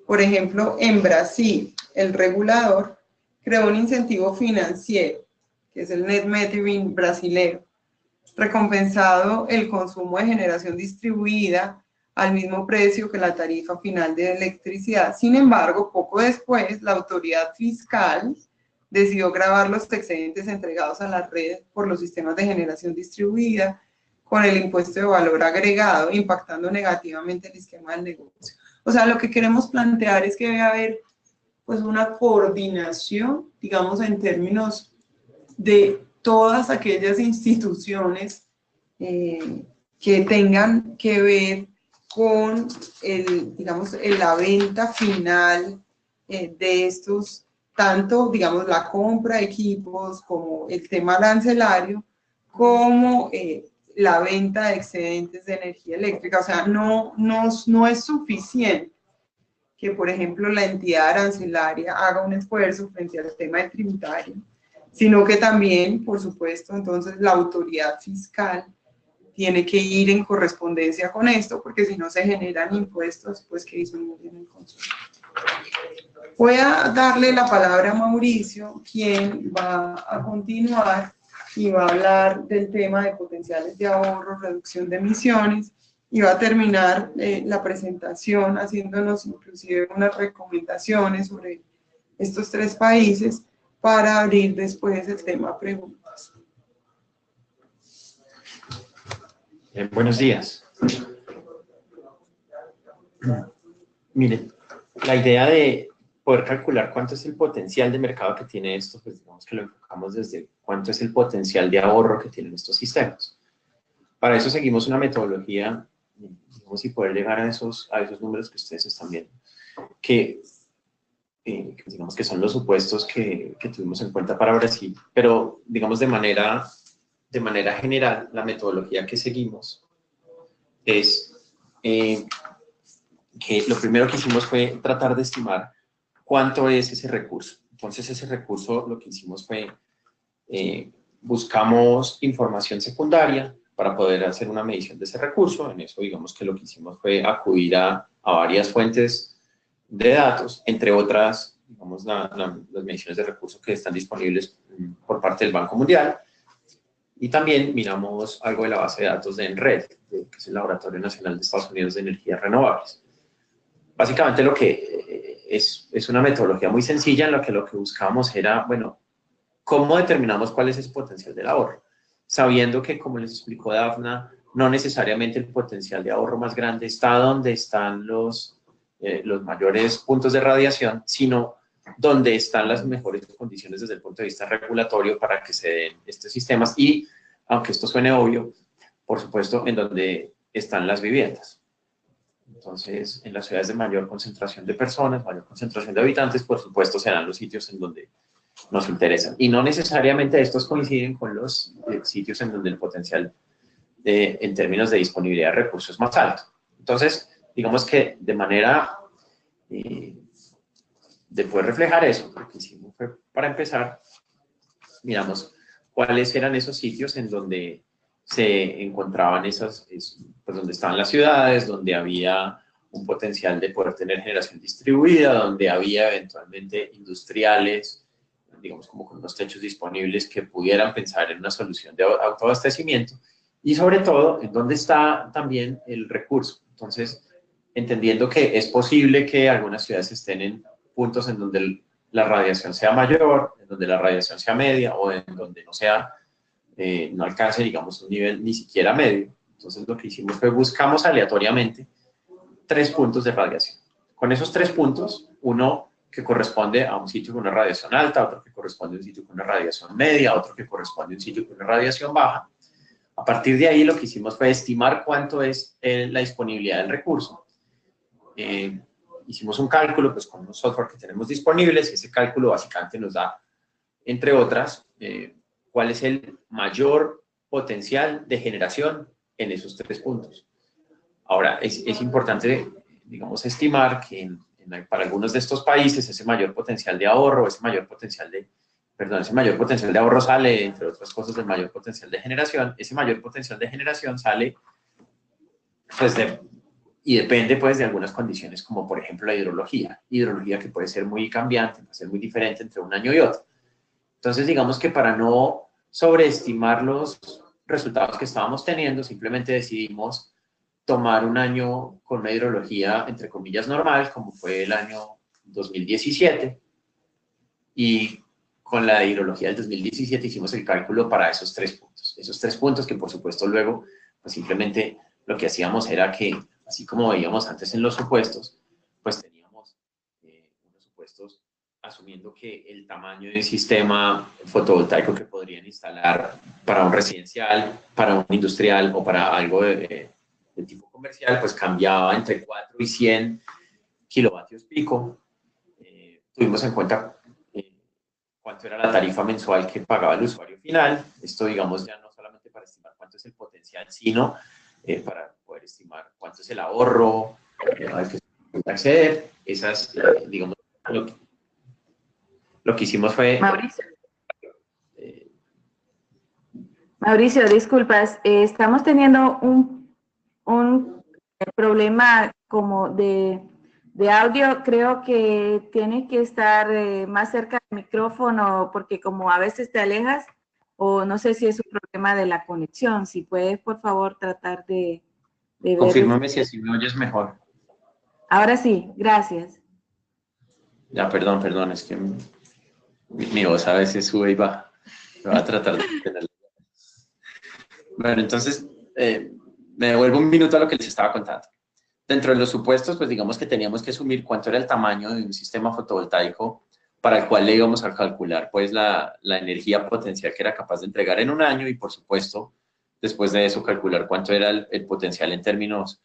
Por ejemplo, en Brasil, el regulador creó un incentivo financiero, que es el Net Metering brasilero, recompensado el consumo de generación distribuida al mismo precio que la tarifa final de electricidad. Sin embargo, poco después, la autoridad fiscal decidió gravar los excedentes entregados a la red por los sistemas de generación distribuida con el impuesto de valor agregado, impactando negativamente el esquema del negocio. O sea, lo que queremos plantear es que debe haber pues una coordinación, digamos, en términos de todas aquellas instituciones que tengan que ver con digamos, la venta final de estos, tanto, digamos, la compra de equipos, como el tema arancelario, como la venta de excedentes de energía eléctrica. O sea, no es suficiente que, por ejemplo, la entidad arancelaria haga un esfuerzo frente al tema del tributario, sino que también, por supuesto, entonces la autoridad fiscal tiene que ir en correspondencia con esto, porque si no se generan impuestos, pues que disminuyen el consumo. Voy a darle la palabra a Mauricio, quien va a continuar y va a hablar del tema de potenciales de ahorro, reducción de emisiones, y va a terminar la presentación haciéndonos inclusive unas recomendaciones sobre estos 3 países para abrir después el tema preguntas. Buenos días. Miren, la idea de poder calcular cuánto es el potencial de mercado que tiene esto, pues digamos que lo enfocamos desde cuánto es el potencial de ahorro que tienen estos sistemas. Para eso seguimos una metodología, digamos, y poder llegar a esos números que ustedes están viendo, que digamos que son los supuestos que tuvimos en cuenta para Brasil, pero digamos de manera general, la metodología que seguimos es que lo primero que hicimos fue tratar de estimar cuánto es ese recurso. Entonces ese recurso lo que hicimos fue buscamos información secundaria para poder hacer una medición de ese recurso. En eso digamos que lo que hicimos fue acudir a varias fuentes de datos, entre otras, digamos, las mediciones de recursos que están disponibles por parte del Banco Mundial. Y también miramos algo de la base de datos de NRED, que es el Laboratorio Nacional de Estados Unidos de Energías Renovables. Básicamente lo que es una metodología muy sencilla en la que lo que buscamos era, bueno, ¿cómo determinamos cuál es ese potencial del ahorro? Sabiendo que, como les explicó Dafna, no necesariamente el potencial de ahorro más grande está donde están los mayores puntos de radiación, sino donde están las mejores condiciones desde el punto de vista regulatorio para que se den estos sistemas y, aunque esto suene obvio, por supuesto, en donde están las viviendas. Entonces, en las ciudades de mayor concentración de personas, mayor concentración de habitantes, por supuesto, serán los sitios en donde nos interesan. Y no necesariamente estos coinciden con los sitios en donde el potencial en términos de disponibilidad de recursos es más alto. Entonces, digamos que de manera de poder reflejar eso, lo que hicimos fue, para empezar, miramos cuáles eran esos sitios en donde se encontraban pues donde estaban las ciudades, donde había un potencial de poder tener generación distribuida, donde había eventualmente industriales, digamos como con unos techos disponibles que pudieran pensar en una solución de autoabastecimiento, y sobre todo en donde está también el recurso. Entonces, entendiendo que es posible que algunas ciudades estén en puntos en donde la radiación sea mayor, en donde la radiación sea media, o en donde no sea, no alcance, digamos, un nivel ni siquiera medio. Entonces, lo que hicimos fue buscamos aleatoriamente 3 puntos de radiación. Con esos 3 puntos, uno que corresponde a un sitio con una radiación alta, otro que corresponde a un sitio con una radiación media, otro que corresponde a un sitio con una radiación baja. A partir de ahí, lo que hicimos fue estimar cuánto es la disponibilidad del recurso. Hicimos un cálculo pues, con unos software que tenemos disponibles, y ese cálculo básicamente nos da, entre otras, cuál es el mayor potencial de generación en esos 3 puntos. Ahora, es importante, digamos, estimar que para algunos de estos países ese mayor potencial de ahorro, ese mayor potencial de ahorro sale, entre otras cosas, del mayor potencial de generación. Ese mayor potencial de generación sale, pues, y depende, pues, de algunas condiciones, como, por ejemplo, la hidrología que puede ser muy cambiante, puede ser muy diferente entre un año y otro. Entonces, digamos que para no sobreestimar los resultados que estábamos teniendo, simplemente decidimos tomar un año con una hidrología, entre comillas, normal, como fue el año 2017, y con la hidrología del 2017 hicimos el cálculo para esos 3 puntos. Esos 3 puntos que, por supuesto, luego, pues simplemente lo que hacíamos era que, así como veíamos antes en los supuestos, pues teníamos unos supuestos asumiendo que el tamaño del sistema fotovoltaico que podrían instalar para un residencial, para un industrial o para algo de tipo comercial, pues cambiaba entre 4 y 100 kilovatios pico. Tuvimos en cuenta cuánto era la tarifa mensual que pagaba el usuario final. Esto, digamos, ya no solamente para estimar cuánto es el potencial, sino para poder estimar cuánto es el ahorro al que se puede acceder. Esas, digamos, lo que hicimos fue... Mauricio, disculpas, estamos teniendo un problema como de audio. Creo que tienes que estar más cerca del micrófono porque como a veces te alejas, o no sé si es un problema de la conexión. Si puedes, por favor, tratar de ver. Confírmame si así me oyes mejor. Ahora sí, gracias. Ya, perdón, es que mi voz a veces sube y baja. Voy a tratar de tenerla. Bueno, entonces, me devuelvo un minuto a lo que les estaba contando. Dentro de los supuestos, pues digamos que teníamos que asumir cuánto era el tamaño de un sistema fotovoltaico para el cual le íbamos a calcular pues la energía potencial que era capaz de entregar en un año y, por supuesto, después de eso calcular cuánto era el potencial en términos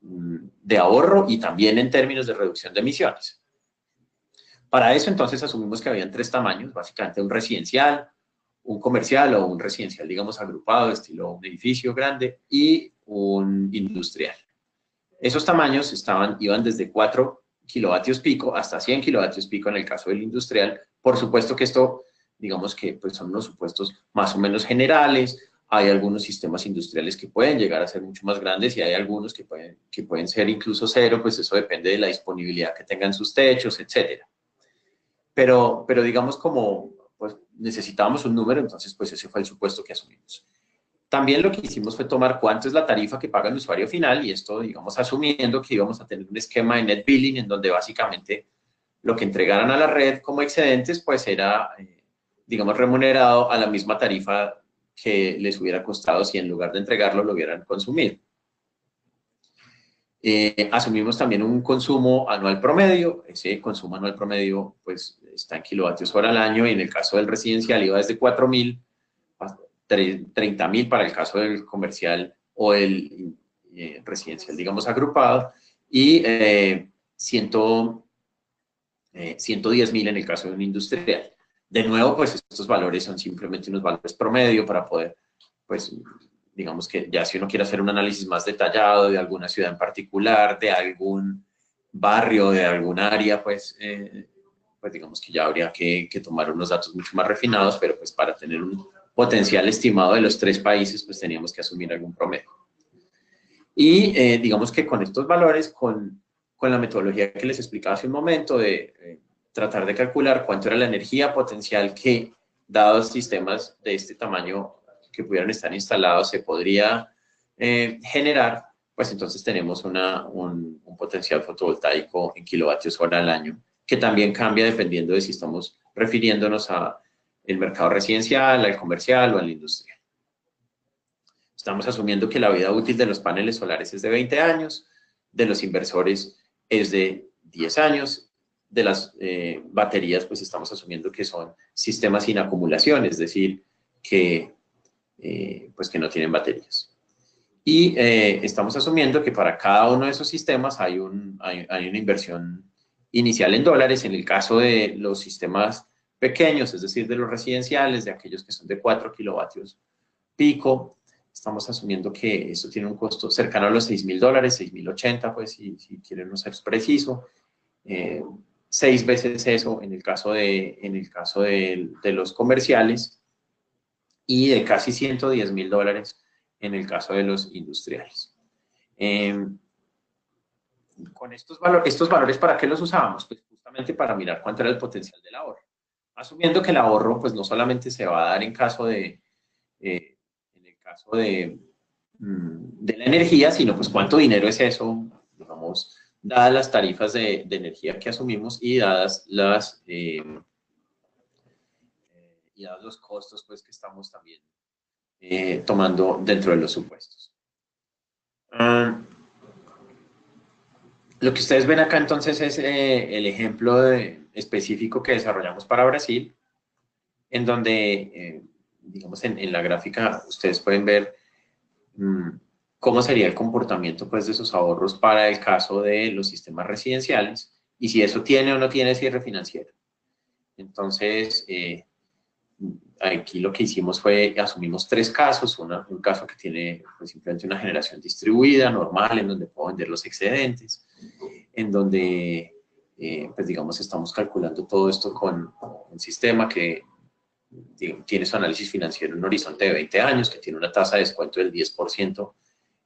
de ahorro y también en términos de reducción de emisiones. Para eso, entonces, asumimos que habían 3 tamaños, básicamente un residencial, un comercial o un residencial, digamos, agrupado, estilo un edificio grande, y un industrial. Esos tamaños iban desde 4 kilovatios pico hasta 100 kilovatios pico en el caso del industrial. Por supuesto que esto, digamos que pues son unos supuestos más o menos generales. Hay algunos sistemas industriales que pueden llegar a ser mucho más grandes y hay algunos que pueden ser incluso cero, pues eso depende de la disponibilidad que tengan sus techos, etcétera. Pero digamos como pues necesitábamos un número, entonces pues ese fue el supuesto que asumimos. También lo que hicimos fue tomar cuánto es la tarifa que paga el usuario final y esto, digamos, asumiendo que íbamos a tener un esquema de net billing en donde básicamente lo que entregaran a la red como excedentes pues era, digamos, remunerado a la misma tarifa que les hubiera costado si en lugar de entregarlo lo hubieran consumido. Asumimos también un consumo anual promedio. Ese consumo anual promedio pues está en kilovatios hora al año y en el caso del residencial iba desde 4.000 hasta 30.000 para el caso del comercial o el residencial, digamos, agrupado, y 110.000 en el caso de un industrial. De nuevo, pues estos valores son simplemente unos valores promedio para poder, pues, digamos que ya si uno quiere hacer un análisis más detallado de alguna ciudad en particular, de algún barrio, de algún área, pues digamos que ya habría que tomar unos datos mucho más refinados, pero pues para tener un potencial estimado de los 3 países, pues teníamos que asumir algún promedio. Y digamos que con estos valores, con la metodología que les explicaba hace un momento, de tratar de calcular cuánto era la energía potencial que, dados sistemas de este tamaño que pudieran estar instalados, se podría generar, pues entonces tenemos un potencial fotovoltaico en kilovatios hora al año, que también cambia dependiendo de si estamos refiriéndonos a el mercado residencial, al comercial o al industrial. Estamos asumiendo que la vida útil de los paneles solares es de 20 años, de los inversores es de 10 años, de las baterías pues estamos asumiendo que son sistemas sin acumulación, es decir, que pues que no tienen baterías. Y estamos asumiendo que para cada uno de esos sistemas hay una inversión inicial en dólares. En el caso de los sistemas pequeños, es decir, de los residenciales, de aquellos que son de 4 kilovatios pico, estamos asumiendo que esto tiene un costo cercano a los $6.000, $6.080, pues si quieren no ser preciso, 6 veces eso en el caso de los comerciales y de casi $110.000 en el caso de los industriales. Con estos valores, ¿para qué los usábamos? Pues justamente para mirar cuánto era el potencial del ahorro. Asumiendo que el ahorro, pues no solamente se va a dar en caso de la energía, sino pues cuánto dinero es eso, digamos, dadas las tarifas de energía que asumimos y dadas y dados los costos pues que estamos también tomando dentro de los supuestos. Lo que ustedes ven acá entonces es el ejemplo específico que desarrollamos para Brasil, en donde, digamos, en la gráfica ustedes pueden ver cómo sería el comportamiento pues, de sus ahorros para el caso de los sistemas residenciales y si eso tiene o no tiene cierre financiero. Entonces, aquí lo que hicimos fue, asumimos 3 casos, un caso que tiene pues, simplemente una generación distribuida, normal, en donde puedo vender los excedentes, en donde, pues digamos, estamos calculando todo esto con un sistema que tiene su análisis financiero en un horizonte de 20 años, que tiene una tasa de descuento del 10%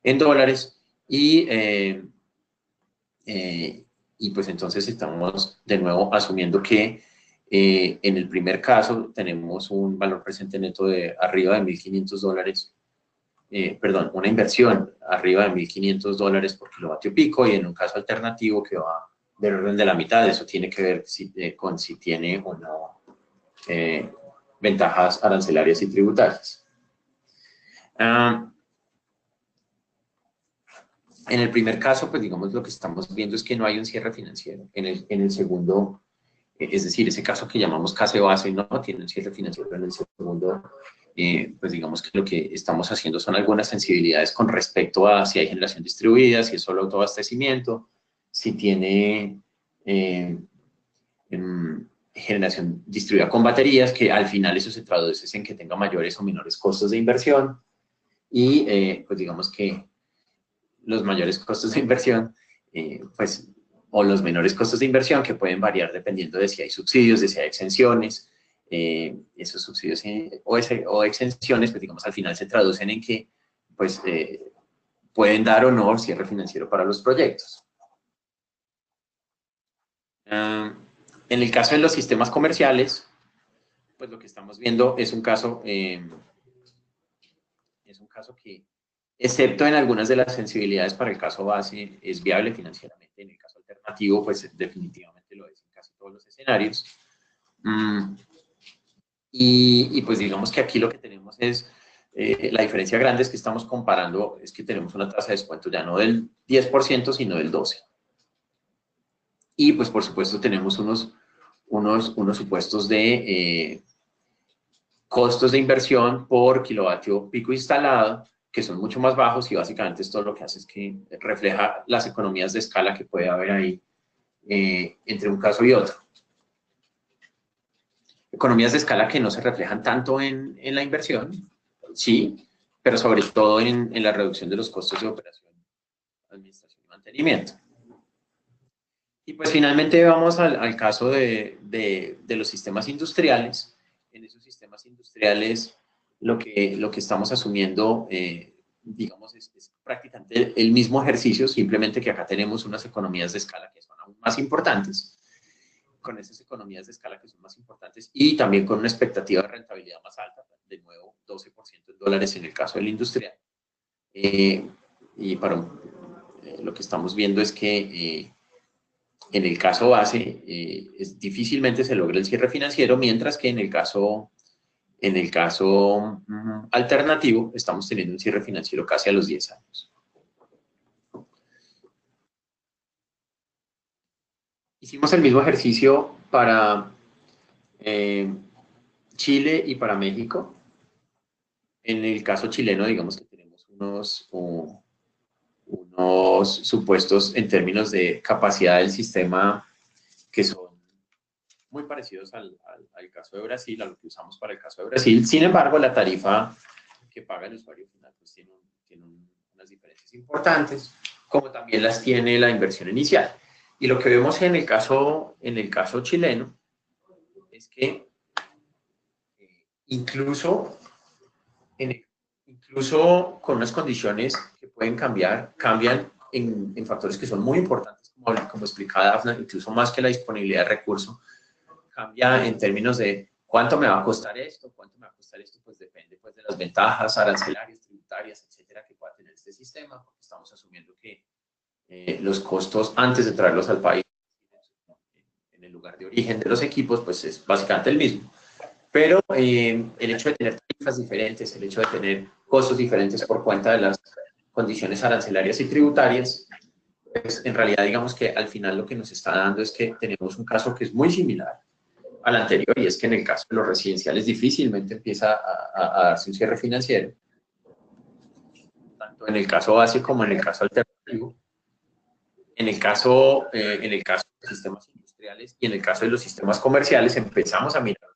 en dólares, y pues entonces estamos de nuevo asumiendo que en el primer caso tenemos un valor presente neto de arriba de $1.500, perdón, una inversión arriba de $1.500 por kilovatio pico, y en un caso alternativo que va del orden de la mitad, eso tiene que ver con si tiene o no ventajas arancelarias y tributarias. En el primer caso, pues digamos lo que estamos viendo es que no hay un cierre financiero. En el segundo, es decir, ese caso que llamamos case base no tiene un cierre financiero. En el segundo, pues digamos que lo que estamos haciendo son algunas sensibilidades con respecto a si hay generación distribuida, si es solo autoabastecimiento, si tiene generación distribuida con baterías, que al final eso se traduce en que tenga mayores o menores costos de inversión, y pues digamos que los mayores costos de inversión, pues, o los menores costos de inversión, que pueden variar dependiendo de si hay subsidios, de si hay exenciones, esos subsidios o exenciones, pues digamos al final se traducen en que pues pueden dar o no cierre financiero para los proyectos. En el caso de los sistemas comerciales, pues lo que estamos viendo es un caso que, excepto en algunas de las sensibilidades para el caso base, es viable financieramente. En el caso alternativo, pues definitivamente lo es en casi todos los escenarios. Y pues digamos que aquí lo que tenemos es, la diferencia grande es que estamos comparando, es que tenemos una tasa de descuento ya no del 10%, sino del 12%. Y pues por supuesto tenemos unos supuestos de costos de inversión por kilovatio pico instalado, que son mucho más bajos, y básicamente esto lo que hace es que refleja las economías de escala que puede haber ahí entre un caso y otro. Economías de escala que no se reflejan tanto en la inversión, sí, pero sobre todo en la reducción de los costos de operación, administración y mantenimiento. Y pues finalmente vamos al caso de los sistemas industriales. En esos sistemas industriales lo que estamos asumiendo, digamos, es prácticamente el mismo ejercicio, simplemente que acá tenemos unas economías de escala que son aún más importantes. Con esas economías de escala que son más importantes y también con una expectativa de rentabilidad más alta, de nuevo 12% en dólares en el caso del industrial. Y para lo que estamos viendo es que en el caso base difícilmente se logra el cierre financiero, mientras que en el caso alternativo estamos teniendo un cierre financiero casi a los 10 años. Hicimos el mismo ejercicio para Chile y para México. En el caso chileno, digamos que tenemos unos supuestos en términos de capacidad del sistema que son muy parecidos al caso de Brasil, a lo que usamos para el caso de Brasil. Sin embargo, la tarifa que paga el usuario final pues tiene unas diferencias importantes, como también las tiene la inversión inicial. Y lo que vemos en el caso chileno es que incluso con unas condiciones que pueden cambian en factores que son muy importantes, como explicaba Dafna, incluso más que la disponibilidad de recursos, cambia en términos de cuánto me va a costar esto, pues depende pues, de las ventajas arancelarias, tributarias los costos antes de traerlos al país, en el lugar de origen de los equipos, pues es básicamente el mismo. Pero el hecho de tener tarifas diferentes, el hecho de tener costos diferentes por cuenta de las condiciones arancelarias y tributarias, pues en realidad digamos que al final lo que nos está dando es que tenemos un caso que es muy similar al anterior, y es que en el caso de los residenciales difícilmente empieza a darse un cierre financiero, tanto en el caso base como en el caso alternativo. En el caso de los sistemas industriales y en el caso de los sistemas comerciales empezamos a mirar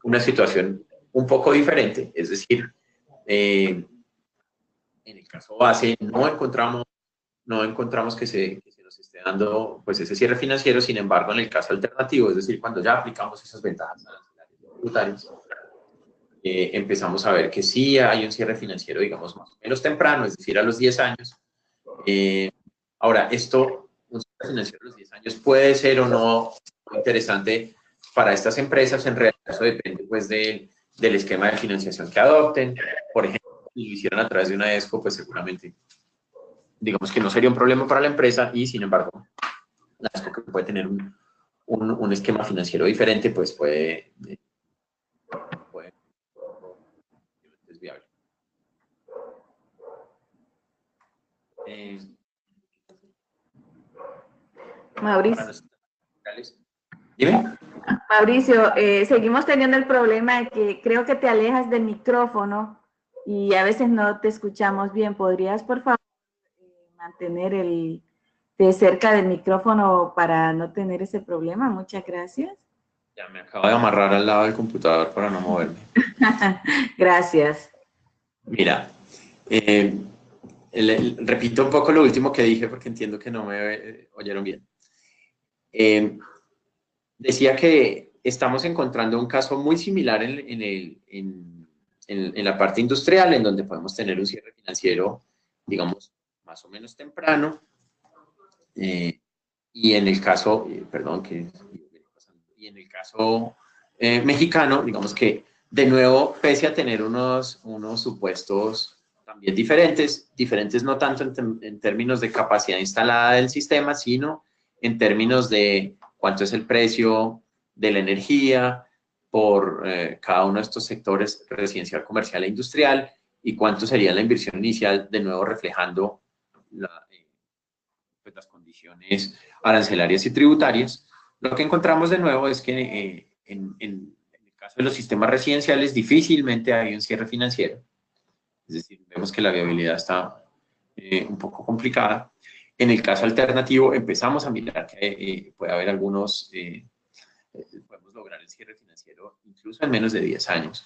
una situación un poco diferente, es decir, en el caso base no encontramos que se nos esté dando pues ese cierre financiero. Sin embargo, en el caso alternativo, es decir, cuando ya aplicamos esas ventajas tributarias, empezamos a ver que sí hay un cierre financiero, digamos, más o menos temprano, es decir, a los 10 años. Ahora, un cierre financiero a los 10 años puede ser o no interesante para estas empresas. En realidad, eso depende pues del esquema de financiación que adopten. Por ejemplo, si lo hicieran a través de una ESCO, pues seguramente, digamos que no sería un problema para la empresa, y sin embargo, la ESCO, que puede tener un esquema financiero diferente, pues puede es viable. Mauricio. Dime. Mauricio, seguimos teniendo el problema de que creo que te alejas del micrófono y a veces no te escuchamos bien. ¿Podrías, por favor, mantener de cerca del micrófono para no tener ese problema? Muchas gracias. Ya me acabo de amarrar al lado del computador para no moverme. Gracias. Mira, repito un poco lo último que dije porque entiendo que no me oyeron bien. Decía que estamos encontrando un caso muy similar en la parte industrial, en donde podemos tener un cierre financiero, digamos, más o menos temprano. Y en el caso, y en el caso mexicano, digamos que, de nuevo, pese a tener unos supuestos también diferentes no tanto en términos de capacidad instalada del sistema, sino en términos de cuánto es el precio de la energía por cada uno de estos sectores residencial, comercial e industrial, y cuánto sería la inversión inicial, de nuevo reflejando pues las condiciones arancelarias y tributarias. Lo que encontramos de nuevo es que en el caso de los sistemas residenciales difícilmente hay un cierre financiero, es decir, vemos que la viabilidad está un poco complicada. En el caso alternativo empezamos a mirar que puede haber podemos lograr el cierre financiero incluso en menos de 10 años,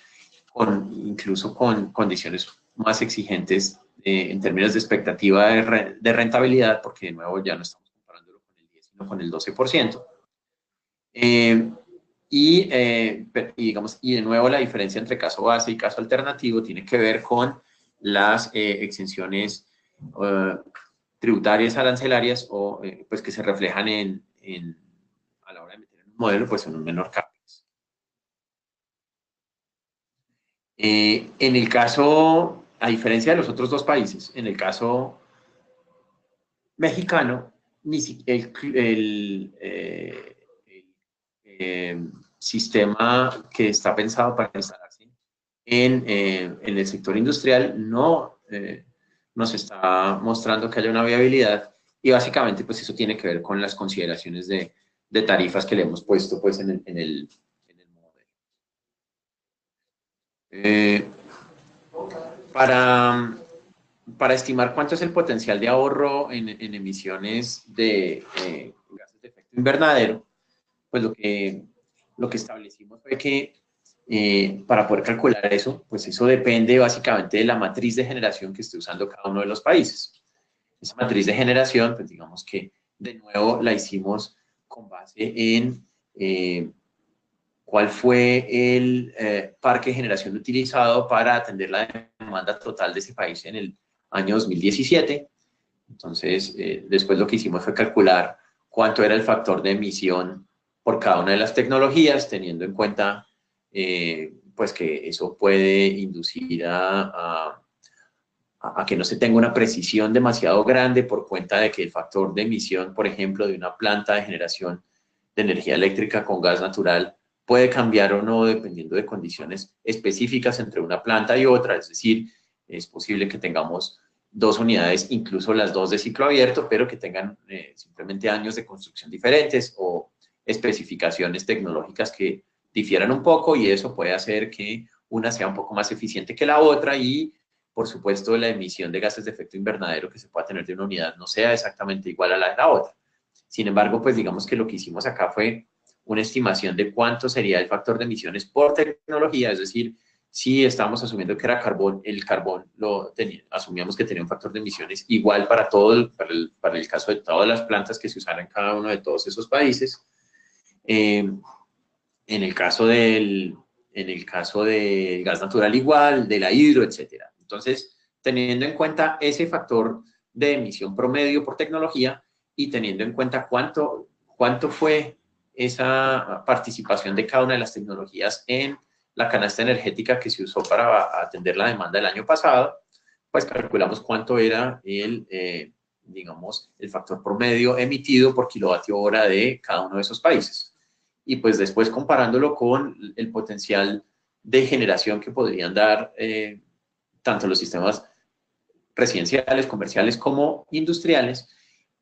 incluso con condiciones más exigentes en términos de expectativa de rentabilidad, porque de nuevo ya no estamos comparándolo con el 10, sino con el 12%. Y de nuevo la diferencia entre caso base y caso alternativo tiene que ver con las exenciones tributarias arancelarias o pues que se reflejan a la hora de meter en un modelo, pues en un menor CAPEX. En el caso, a diferencia de los otros dos países, en el caso mexicano, el sistema que está pensado para instalarse en el sector industrial no nos está mostrando que haya una viabilidad, y básicamente pues eso tiene que ver con las consideraciones de tarifas que le hemos puesto pues en el modelo. Para estimar cuánto es el potencial de ahorro en emisiones de gases de efecto invernadero, pues lo que establecimos fue que para poder calcular eso, pues eso depende básicamente de la matriz de generación que esté usando cada uno de los países. Esa matriz de generación, pues digamos que de nuevo la hicimos con base en cuál fue el parque de generación utilizado para atender la demanda total de ese país en el año 2017. Entonces, después lo que hicimos fue calcular cuánto era el factor de emisión por cada una de las tecnologías, teniendo en cuenta pues que eso puede inducir a a que no se tenga una precisión demasiado grande por cuenta de que el factor de emisión, por ejemplo, de una planta de generación de energía eléctrica con gas natural puede cambiar o no dependiendo de condiciones específicas entre una planta y otra. Es decir, es posible que tengamos dos unidades, incluso las dos de ciclo abierto, pero que tengan simplemente años de construcción diferentes o especificaciones tecnológicas que difieran un poco, y eso puede hacer que una sea un poco más eficiente que la otra y, por supuesto, la emisión de gases de efecto invernadero que se pueda tener de una unidad no sea exactamente igual a la de la otra. Sin embargo, pues digamos que lo que hicimos acá fue una estimación de cuánto sería el factor de emisiones por tecnología, es decir, si estábamos asumiendo que era carbón, el carbón asumíamos que tenía un factor de emisiones igual para todo, para el caso de todas las plantas que se usaran en cada uno de todos esos países. En el caso del gas natural igual, de la hidro, etcétera. Entonces, teniendo en cuenta ese factor de emisión promedio por tecnología y teniendo en cuenta cuánto fue esa participación de cada una de las tecnologías en la canasta energética que se usó para atender la demanda del año pasado, pues calculamos cuánto era digamos, el factor promedio emitido por kilovatio hora de cada uno de esos países. Y pues después comparándolo con el potencial de generación que podrían dar tanto los sistemas residenciales, comerciales como industriales,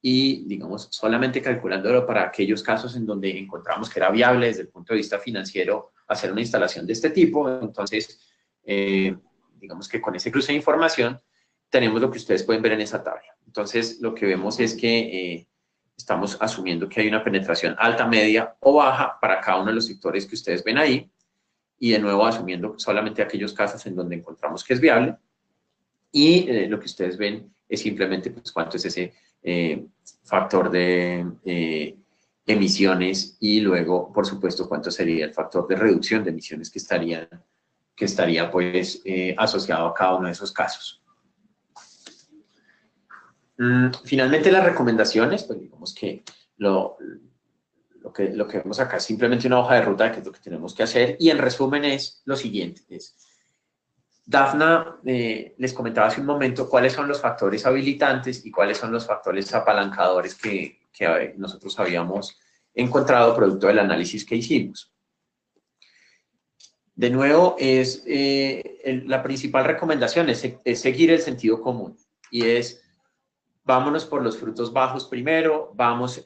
y digamos solamente calculándolo para aquellos casos en donde encontramos que era viable desde el punto de vista financiero hacer una instalación de este tipo. Entonces digamos que con ese cruce de información tenemos lo que ustedes pueden ver en esa tabla. Entonces lo que vemos es que estamos asumiendo que hay una penetración alta, media o baja para cada uno de los sectores que ustedes ven ahí, y de nuevo asumiendo solamente aquellos casos en donde encontramos que es viable, y lo que ustedes ven es simplemente pues, cuánto es ese factor de emisiones, y luego, por supuesto, cuánto sería el factor de reducción de emisiones que estaría pues asociado a cada uno de esos casos. Finalmente, las recomendaciones, pues digamos que lo que vemos acá es simplemente una hoja de ruta de qué es lo que tenemos que hacer, y en resumen es lo siguiente. Dafna les comentaba hace un momento cuáles son los factores habilitantes y cuáles son los factores apalancadores que nosotros habíamos encontrado producto del análisis que hicimos. De nuevo, la principal recomendación es seguir el sentido común, y es vámonos por los frutos bajos primero, vamos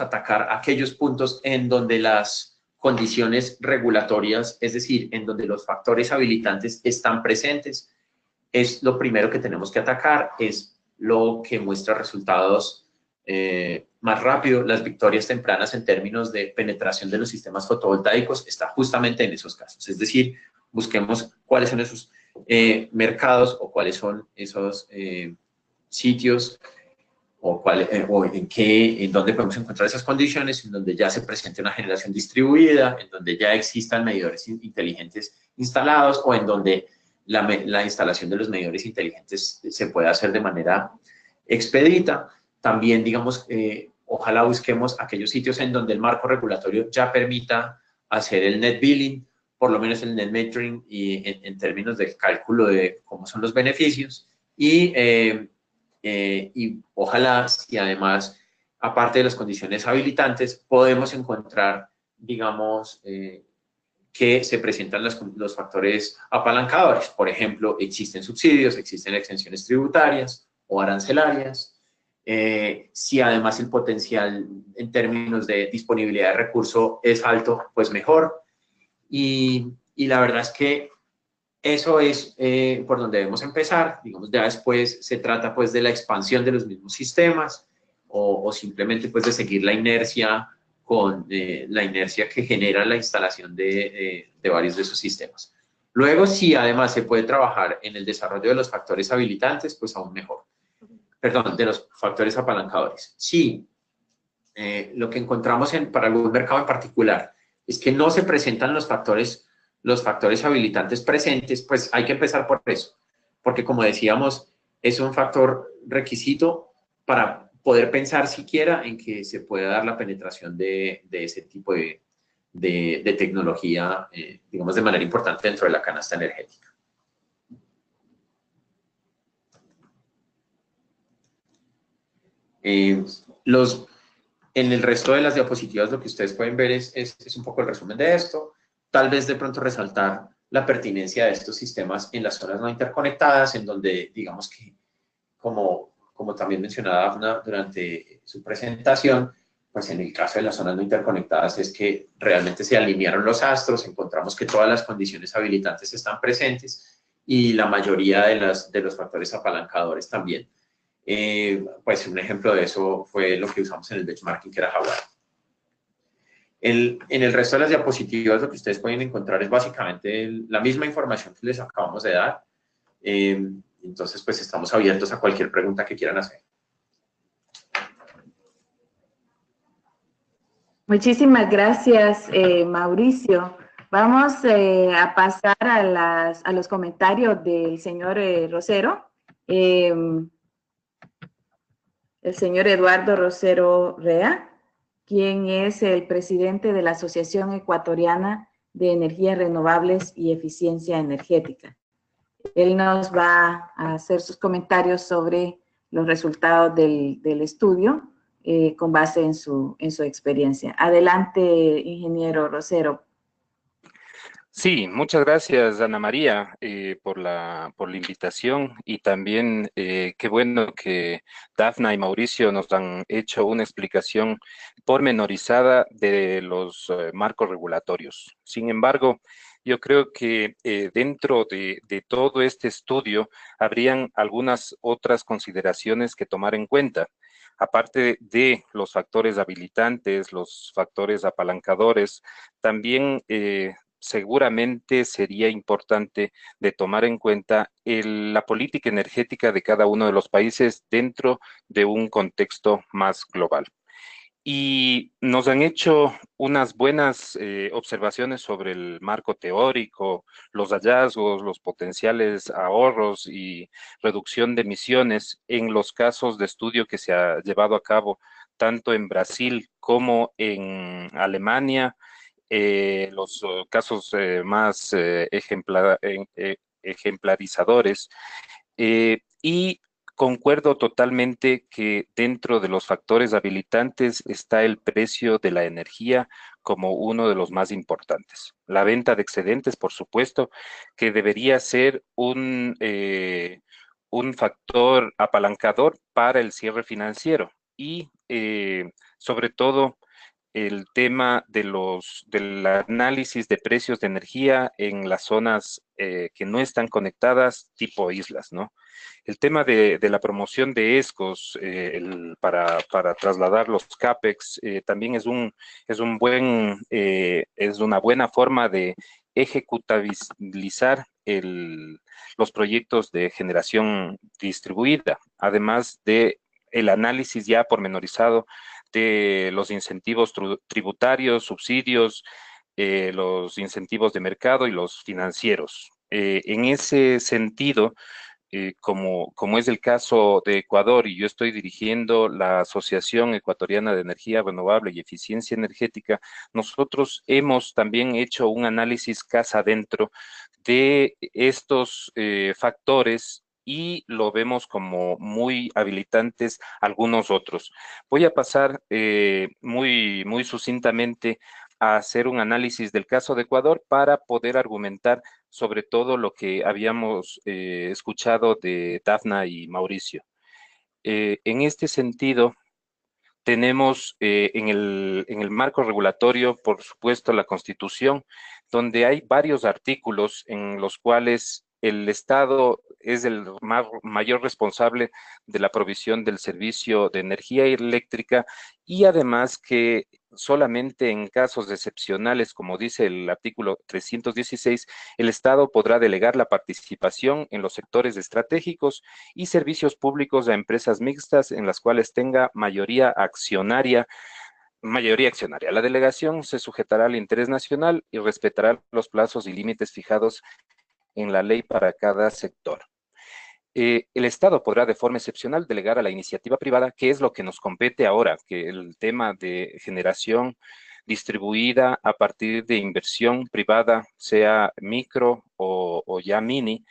a atacar aquellos puntos en donde las condiciones regulatorias, es decir, en donde los factores habilitantes están presentes. Es lo primero que tenemos que atacar, es lo que muestra resultados más rápido. Las victorias tempranas en términos de penetración de los sistemas fotovoltaicos está justamente en esos casos. Es decir, busquemos cuáles son esos mercados o cuáles son esos sitios o en dónde podemos encontrar esas condiciones, en donde ya se presente una generación distribuida, en donde ya existan medidores inteligentes instalados, o en donde la instalación de los medidores inteligentes se pueda hacer de manera expedita. También, digamos, ojalá busquemos aquellos sitios en donde el marco regulatorio ya permita hacer el net billing, por lo menos el net metering, y en términos del cálculo de cómo son los beneficios, y ojalá, si además, aparte de las condiciones habilitantes, podemos encontrar, digamos, que se presentan los factores apalancadores. Por ejemplo, existen subsidios, existen exenciones tributarias o arancelarias. Si además el potencial en términos de disponibilidad de recurso es alto, pues mejor. Y la verdad es que eso es por donde debemos empezar. Digamos, ya después se trata pues de la expansión de los mismos sistemas, o simplemente pues de seguir la inercia con la inercia que genera la instalación de varios de esos sistemas. Luego, si además se puede trabajar en el desarrollo de los factores habilitantes, pues aún mejor. Perdón, de los factores apalancadores. Si lo que encontramos para algún mercado en particular es que no se presentan los factores habilitantes presentes, pues hay que empezar por eso, porque como decíamos, es un factor requisito para poder pensar siquiera en que se pueda dar la penetración de ese tipo de tecnología, digamos, de manera importante dentro de la canasta energética. En el resto de las diapositivas lo que ustedes pueden ver es un poco el resumen de esto. Tal vez de pronto resaltar la pertinencia de estos sistemas en las zonas no interconectadas, en donde digamos que, como también mencionaba Dafna durante su presentación, pues en el caso de las zonas no interconectadas es que realmente se alinearon los astros, encontramos que todas las condiciones habilitantes están presentes y la mayoría de los factores apalancadores también. Pues un ejemplo de eso fue lo que usamos en el benchmarking, que era Hawái. En el resto de las diapositivas lo que ustedes pueden encontrar es básicamente la misma información que les acabamos de dar. Entonces, pues estamos abiertos a cualquier pregunta que quieran hacer. Muchísimas gracias, Mauricio. Vamos a pasar a los comentarios del señor Rosero. El señor Eduardo Rosero Rea, quien es el presidente de la Asociación Ecuatoriana de Energías Renovables y Eficiencia Energética. Él nos va a hacer sus comentarios sobre los resultados del estudio con base en su experiencia. Adelante, ingeniero Rosero. Sí, muchas gracias, Ana María, por la invitación, y también qué bueno que Dafna y Mauricio nos han hecho una explicación pormenorizada de los marcos regulatorios. Sin embargo, yo creo que dentro de todo este estudio habrían algunas otras consideraciones que tomar en cuenta. Aparte de los factores habilitantes, los factores apalancadores, también seguramente sería importante de tomar en cuenta la política energética de cada uno de los países dentro de un contexto más global. Y nos han hecho unas buenas observaciones sobre el marco teórico, los hallazgos, los potenciales ahorros y reducción de emisiones en los casos de estudio que se ha llevado a cabo tanto en Brasil como en Alemania. Los casos más ejemplarizadores, y concuerdo totalmente que dentro de los factores habilitantes está el precio de la energía como uno de los más importantes. La venta de excedentes, por supuesto, que debería ser un factor apalancador para el cierre financiero y sobre todo el tema del análisis de precios de energía en las zonas que no están conectadas, tipo islas, ¿no? El tema de la promoción de ESCOs para trasladar los CAPEX también es una buena forma de ejecutabilizar los proyectos de generación distribuida, además de el análisis ya pormenorizado de los incentivos tributarios, subsidios, los incentivos de mercado y los financieros. En ese sentido, como es el caso de Ecuador, y yo estoy dirigiendo la Asociación Ecuatoriana de Energía Renovable y Eficiencia Energética, nosotros hemos también hecho un análisis casa adentro de estos factores y lo vemos como muy habilitantes algunos otros. Voy a pasar muy sucintamente a hacer un análisis del caso de Ecuador para poder argumentar sobre todo lo que habíamos escuchado de Dafna y Mauricio. En este sentido, tenemos en el marco regulatorio, por supuesto, la Constitución, donde hay varios artículos en los cuales el Estado es el mayor responsable de la provisión del servicio de energía eléctrica, y además que solamente en casos excepcionales, como dice el artículo 316, el Estado podrá delegar la participación en los sectores estratégicos y servicios públicos a empresas mixtas en las cuales tenga mayoría accionaria. La delegación se sujetará al interés nacional y respetará los plazos y límites fijados en la ley para cada sector. El Estado podrá de forma excepcional delegar a la iniciativa privada, que es lo que nos compete ahora, que el tema de generación distribuida a partir de inversión privada, sea micro o ya mini,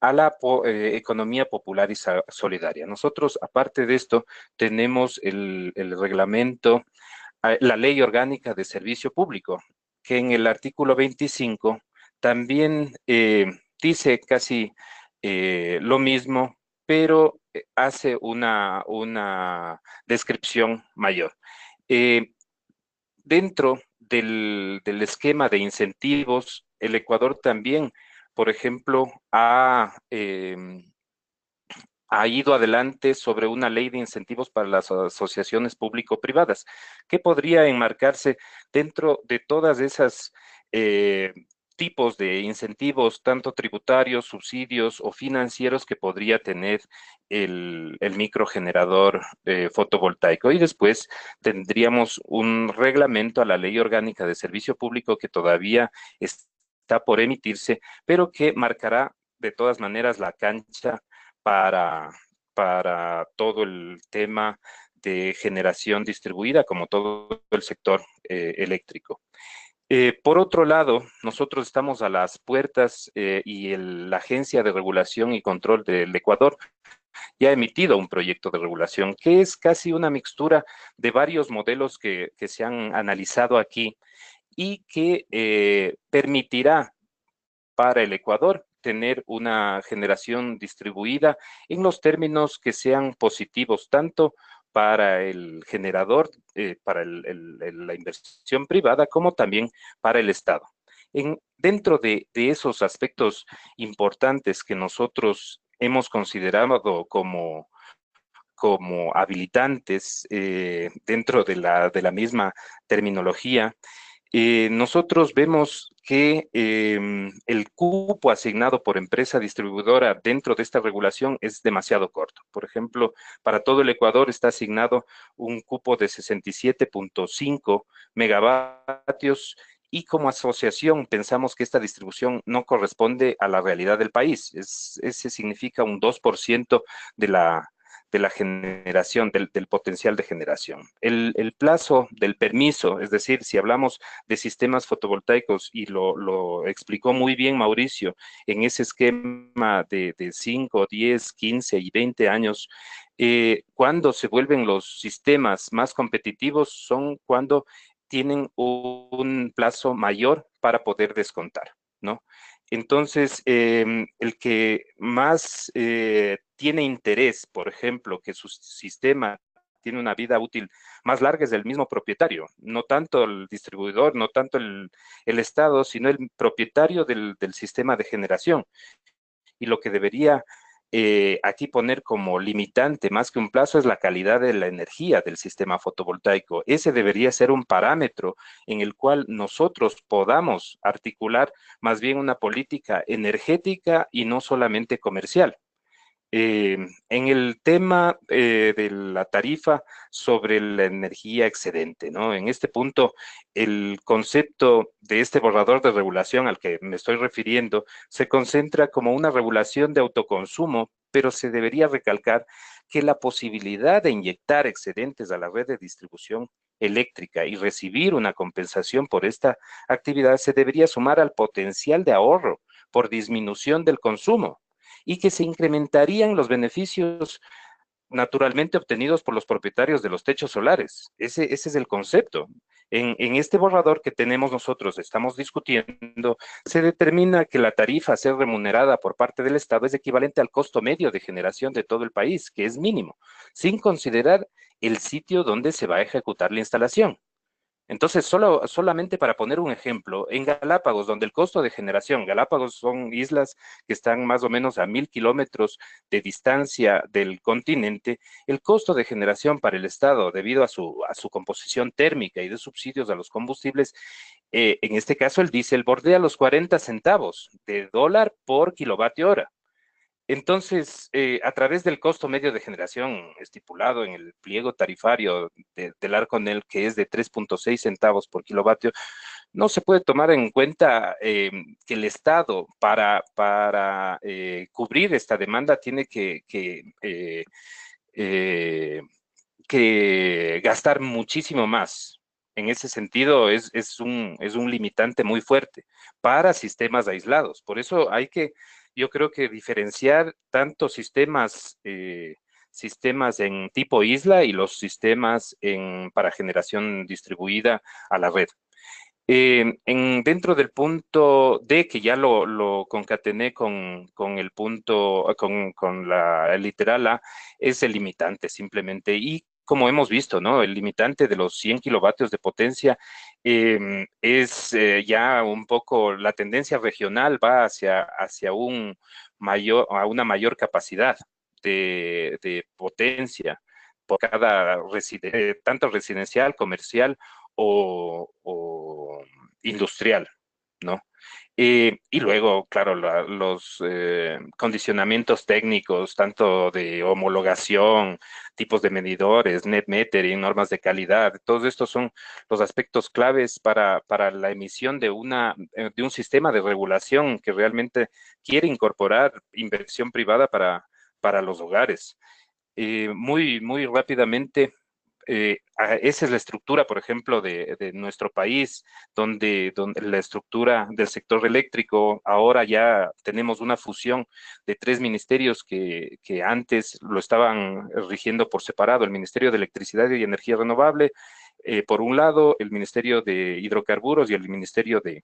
a la economía popular y solidaria. Nosotros, aparte de esto, tenemos el reglamento, la Ley Orgánica de Servicio Público, que en el artículo 25 también dice casi lo mismo, pero hace una descripción mayor. Dentro del esquema de incentivos, el Ecuador también, por ejemplo, ha ido adelante sobre una ley de incentivos para las asociaciones público-privadas, que podría enmarcarse dentro de todas esas tipos de incentivos, tanto tributarios, subsidios o financieros que podría tener el microgenerador fotovoltaico. Y después tendríamos un reglamento a la Ley Orgánica de Servicio Público que todavía está por emitirse, pero que marcará de todas maneras la cancha para todo el tema de generación distribuida, como todo el sector eléctrico. Por otro lado, nosotros estamos a las puertas y la Agencia de Regulación y Control del Ecuador ya ha emitido un proyecto de regulación que es casi una mixtura de varios modelos que se han analizado aquí y que permitirá para el Ecuador tener una generación distribuida en los términos que sean positivos, tanto para el generador, para la inversión privada, como también para el Estado. Dentro de esos aspectos importantes que nosotros hemos considerado como habilitantes dentro de la misma terminología, nosotros vemos que el cupo asignado por empresa distribuidora dentro de esta regulación es demasiado corto. Por ejemplo, para todo el Ecuador está asignado un cupo de 67.5 megavatios y como asociación pensamos que esta distribución no corresponde a la realidad del país. Ese significa un 2% de la generación, del potencial de generación. El plazo del permiso, es decir, si hablamos de sistemas fotovoltaicos, y lo explicó muy bien Mauricio, en ese esquema de 5, 10, 15 y 20 años, cuando se vuelven los sistemas más competitivos son cuando tienen un plazo mayor para poder descontar, ¿no? Entonces, el que más tiene interés, por ejemplo, que su sistema tiene una vida útil más larga es el mismo propietario, no tanto el distribuidor, no tanto el Estado, sino el propietario del sistema de generación. Y lo que debería aquí poner como limitante, más que un plazo, es la calidad de la energía del sistema fotovoltaico. Ese debería ser un parámetro en el cual nosotros podamos articular más bien una política energética y no solamente comercial. En el tema de la tarifa sobre la energía excedente, ¿no? En este punto, el concepto de este borrador de regulación al que me estoy refiriendo se concentra como una regulación de autoconsumo, pero se debería recalcar que la posibilidad de inyectar excedentes a la red de distribución eléctrica y recibir una compensación por esta actividad se debería sumar al potencial de ahorro por disminución del consumo, y que se incrementarían los beneficios naturalmente obtenidos por los propietarios de los techos solares. Ese es el concepto. En este borrador que tenemos nosotros, estamos discutiendo, se determina que la tarifa a ser remunerada por parte del Estado es equivalente al costo medio de generación de todo el país, que es mínimo, sin considerar el sitio donde se va a ejecutar la instalación. Entonces, solamente para poner un ejemplo, en Galápagos, donde el costo de generación, Galápagos son islas que están más o menos a 1000 kilómetros de distancia del continente, el costo de generación para el Estado, debido a su composición térmica y de subsidios a los combustibles, en este caso el diésel bordea los 40 centavos de dólar por kilovatio hora. Entonces, a través del costo medio de generación estipulado en el pliego tarifario del Arconel, que es de 3.6 centavos por kilovatio, no se puede tomar en cuenta que el Estado, para cubrir esta demanda, tiene que gastar muchísimo más. En ese sentido, es un limitante muy fuerte para sistemas aislados. Por eso hay que yo creo que diferenciar tanto sistemas en tipo isla y los sistemas para generación distribuida a la red. Dentro del punto D, que ya lo concatené con el punto, con el literal A, es el limitante simplemente. Y como hemos visto, ¿no? El limitante de los 100 kilovatios de potencia es ya un poco, la tendencia regional va hacia a una mayor capacidad de potencia por cada tanto residencial, comercial o industrial, ¿no? Y luego, claro, los condicionamientos técnicos, tanto de homologación, tipos de medidores, net metering, normas de calidad, todos estos son los aspectos claves para la emisión de un sistema de regulación que realmente quiere incorporar inversión privada para los hogares. Muy rápidamente, esa es la estructura, por ejemplo, de nuestro país, donde la estructura del sector eléctrico, ahora ya tenemos una fusión de tres ministerios que antes lo estaban rigiendo por separado: el Ministerio de Electricidad y Energía Renovable, por un lado, el Ministerio de Hidrocarburos y el Ministerio de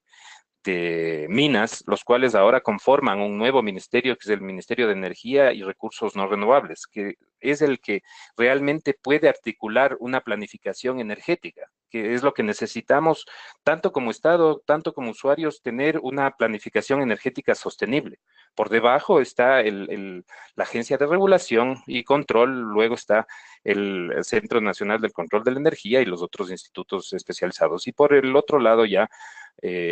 Minas, los cuales ahora conforman un nuevo ministerio, que es el Ministerio de Energía y Recursos No Renovables, que es el que realmente puede articular una planificación energética, que es lo que necesitamos tanto como Estado, tanto como usuarios, tener una planificación energética sostenible. Por debajo está la Agencia de Regulación y Control, luego está el Centro Nacional del Control de la Energía y los otros institutos especializados. Y por el otro lado ya,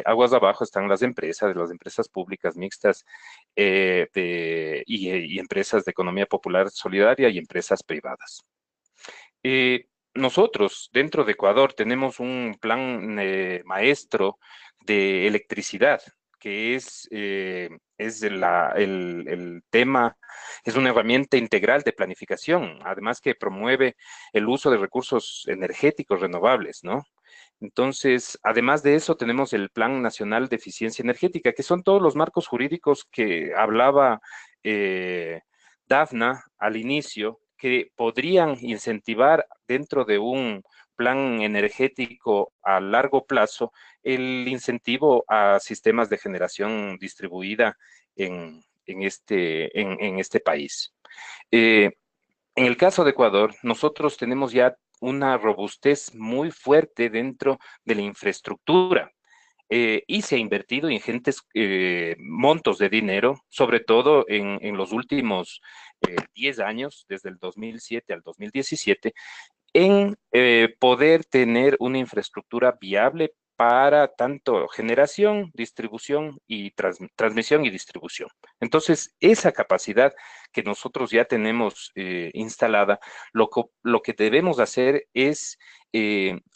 aguas abajo, están las empresas públicas mixtas y empresas de economía popular solidaria y empresas privadas. Nosotros, dentro de Ecuador, tenemos un plan maestro de electricidad, que es el tema, es una herramienta integral de planificación, además que promueve el uso de recursos energéticos renovables, ¿no? Entonces, además de eso, tenemos el Plan Nacional de Eficiencia Energética, que son todos los marcos jurídicos que hablaba Dafna al inicio, que podrían incentivar dentro de un plan energético a largo plazo el incentivo a sistemas de generación distribuida en este país. En el caso de Ecuador, nosotros tenemos ya una robustez muy fuerte dentro de la infraestructura. Y se ha invertido ingentes montos de dinero, sobre todo en los últimos 10 años, desde el 2007 al 2017, en poder tener una infraestructura viable para tanto generación, distribución y transmisión y distribución. Entonces, esa capacidad que nosotros ya tenemos instalada, lo que debemos hacer es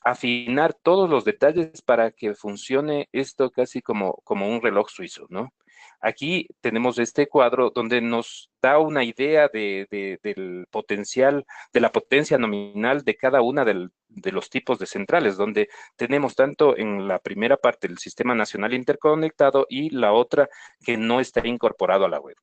afinar todos los detalles para que funcione esto casi como un reloj suizo, ¿no? Aquí tenemos este cuadro donde nos da una idea del potencial, de la potencia nominal de cada una de los tipos de centrales, donde tenemos tanto en la primera parte el Sistema Nacional Interconectado y la otra que no está incorporado a la red.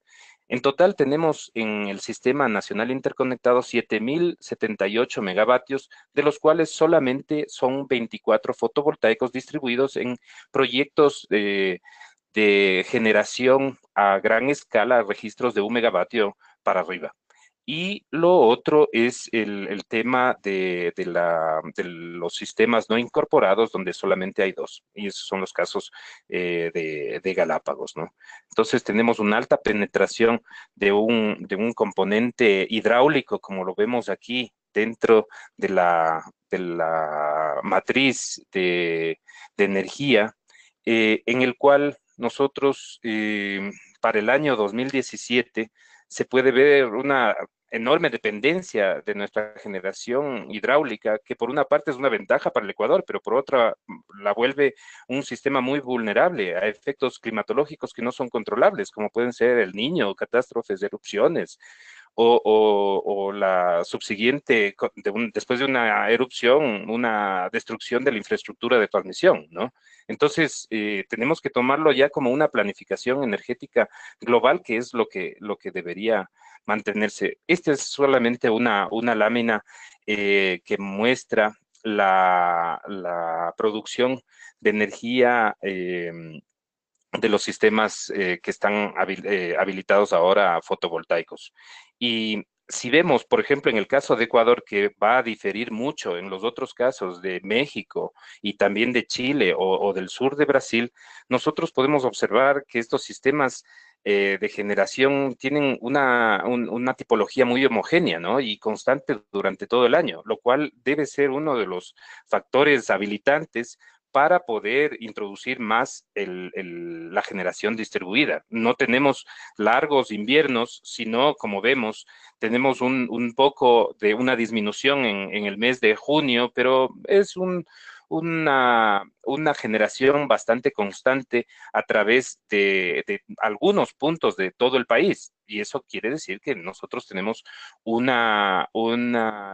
En total tenemos en el Sistema Nacional Interconectado 7.078 megavatios, de los cuales solamente son 24 fotovoltaicos distribuidos en proyectos de generación a gran escala, registros de 1 megavatio para arriba. Y lo otro es el tema de los sistemas no incorporados, donde solamente hay 2, y esos son los casos de Galápagos, ¿no? Entonces tenemos una alta penetración de un componente hidráulico, como lo vemos aquí, dentro de la matriz de energía, en el cual nosotros, para el año 2017, se puede ver una enorme dependencia de nuestra generación hidráulica, que por una parte es una ventaja para el Ecuador, pero por otra la vuelve un sistema muy vulnerable a efectos climatológicos que no son controlables, como pueden ser el Niño, catástrofes, erupciones o la subsiguiente, después de una erupción, una destrucción de la infraestructura de transmisión, ¿no? Entonces, tenemos que tomarlo ya como una planificación energética global, que es lo que debería mantenerse. Esta es solamente una lámina que muestra la producción de energía de los sistemas que están habilitados ahora fotovoltaicos. Y si vemos, por ejemplo, en el caso de Ecuador, que va a diferir mucho en los otros casos de México y también de Chile o del sur de Brasil, nosotros podemos observar que estos sistemas de generación tienen una tipología muy homogénea, ¿no? Y constante durante todo el año, lo cual debe ser uno de los factores habilitantes para poder introducir más la generación distribuida. No tenemos largos inviernos, sino, como vemos, tenemos un poco de una disminución en el mes de junio, pero es una generación bastante constante a través de algunos puntos de todo el país. Y eso quiere decir que nosotros tenemos una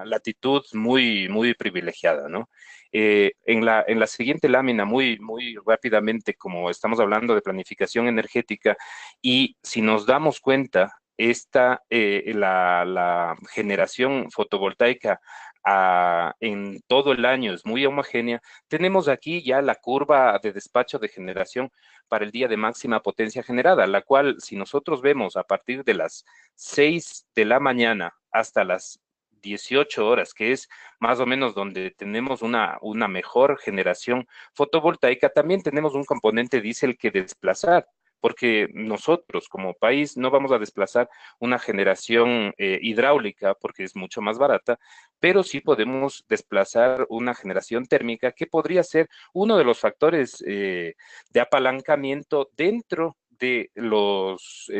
latitud muy privilegiada, ¿no? En la siguiente lámina, muy rápidamente, como estamos hablando de planificación energética, y si nos damos cuenta, la generación fotovoltaica en todo el año es muy homogénea. Tenemos aquí ya la curva de despacho de generación para el día de máxima potencia generada, la cual, si nosotros vemos a partir de las 6 de la mañana hasta las 18 horas, que es más o menos donde tenemos una mejor generación fotovoltaica, también tenemos un componente diésel que desplazar, porque nosotros como país no vamos a desplazar una generación hidráulica porque es mucho más barata, pero sí podemos desplazar una generación térmica que podría ser uno de los factores de apalancamiento dentro de los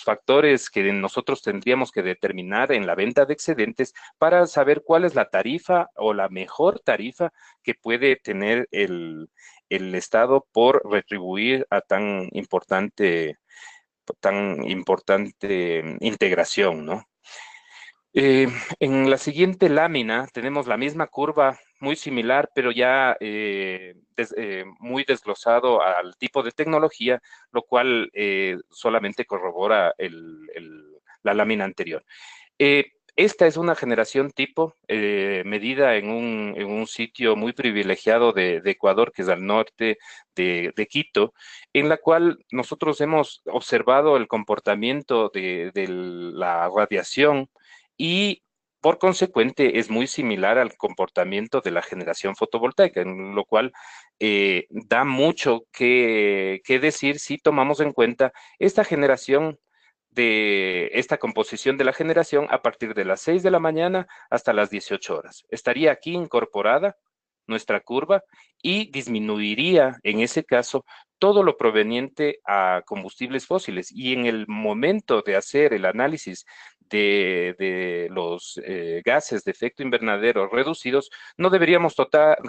factores que nosotros tendríamos que determinar en la venta de excedentes para saber cuál es la tarifa o la mejor tarifa que puede tener el Estado por retribuir a tan importante integración, ¿no? En la siguiente lámina tenemos la misma curva, muy similar, pero ya muy desglosado al tipo de tecnología, lo cual solamente corrobora la lámina anterior. Esta es una generación tipo medida en un sitio muy privilegiado de Ecuador, que es al norte de Quito, en la cual nosotros hemos observado el comportamiento de la radiación y por consecuente es muy similar al comportamiento de la generación fotovoltaica, en lo cual da mucho que decir si tomamos en cuenta esta generación de esta composición de la generación a partir de las 6 de la mañana hasta las 18 horas. Estaría aquí incorporada nuestra curva y disminuiría en ese caso todo lo proveniente a combustibles fósiles. Y en el momento de hacer el análisis de los gases de efecto invernadero reducidos, no deberíamos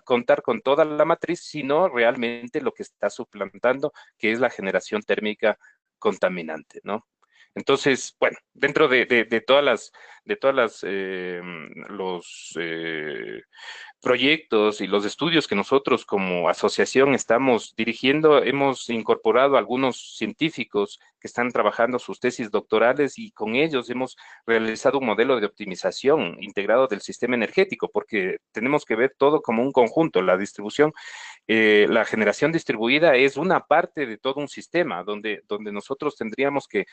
contar con toda la matriz, sino realmente lo que está suplantando, que es la generación térmica contaminante, ¿no? Entonces, bueno, dentro de todas las los proyectos y los estudios que nosotros como asociación estamos dirigiendo, hemos incorporado a algunos científicos que están trabajando sus tesis doctorales y con ellos hemos realizado un modelo de optimización integrado del sistema energético, porque tenemos que ver todo como un conjunto. La distribución, la generación distribuida es una parte de todo un sistema donde nosotros tendríamos que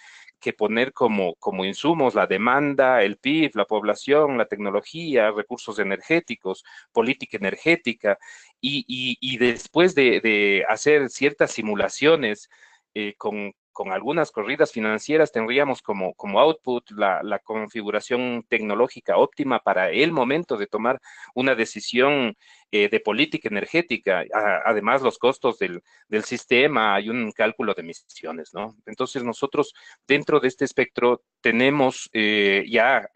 poner como insumos la demanda, el PIB, la población, la tecnología, recursos energéticos, política energética, y después de hacer ciertas simulaciones con algunas corridas financieras, tendríamos como output la configuración tecnológica óptima para el momento de tomar una decisión de política energética. Además, los costos del sistema, hay un cálculo de emisiones, ¿no? Entonces, nosotros dentro de este espectro tenemos ya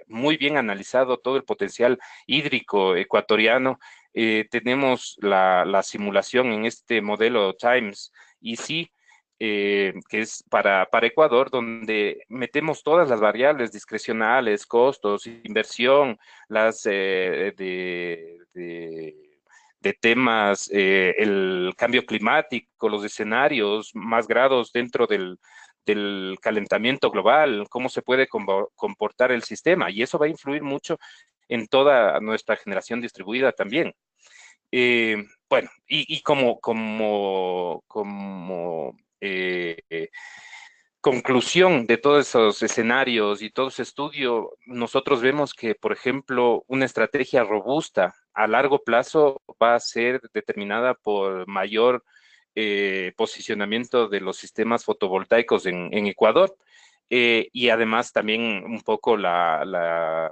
muy bien analizado todo el potencial hídrico ecuatoriano. Tenemos la simulación en este modelo TIMES y sí, que es para Ecuador, donde metemos todas las variables discrecionales, costos, inversión, las de temas, el cambio climático, los escenarios, más grados dentro del calentamiento global, cómo se puede comportar el sistema, y eso va a influir mucho en toda nuestra generación distribuida también. Bueno, y como conclusión de todos esos escenarios y todo ese estudio, nosotros vemos que, por ejemplo, una estrategia robusta a largo plazo va a ser determinada por mayor posicionamiento de los sistemas fotovoltaicos en Ecuador. Y además también un poco la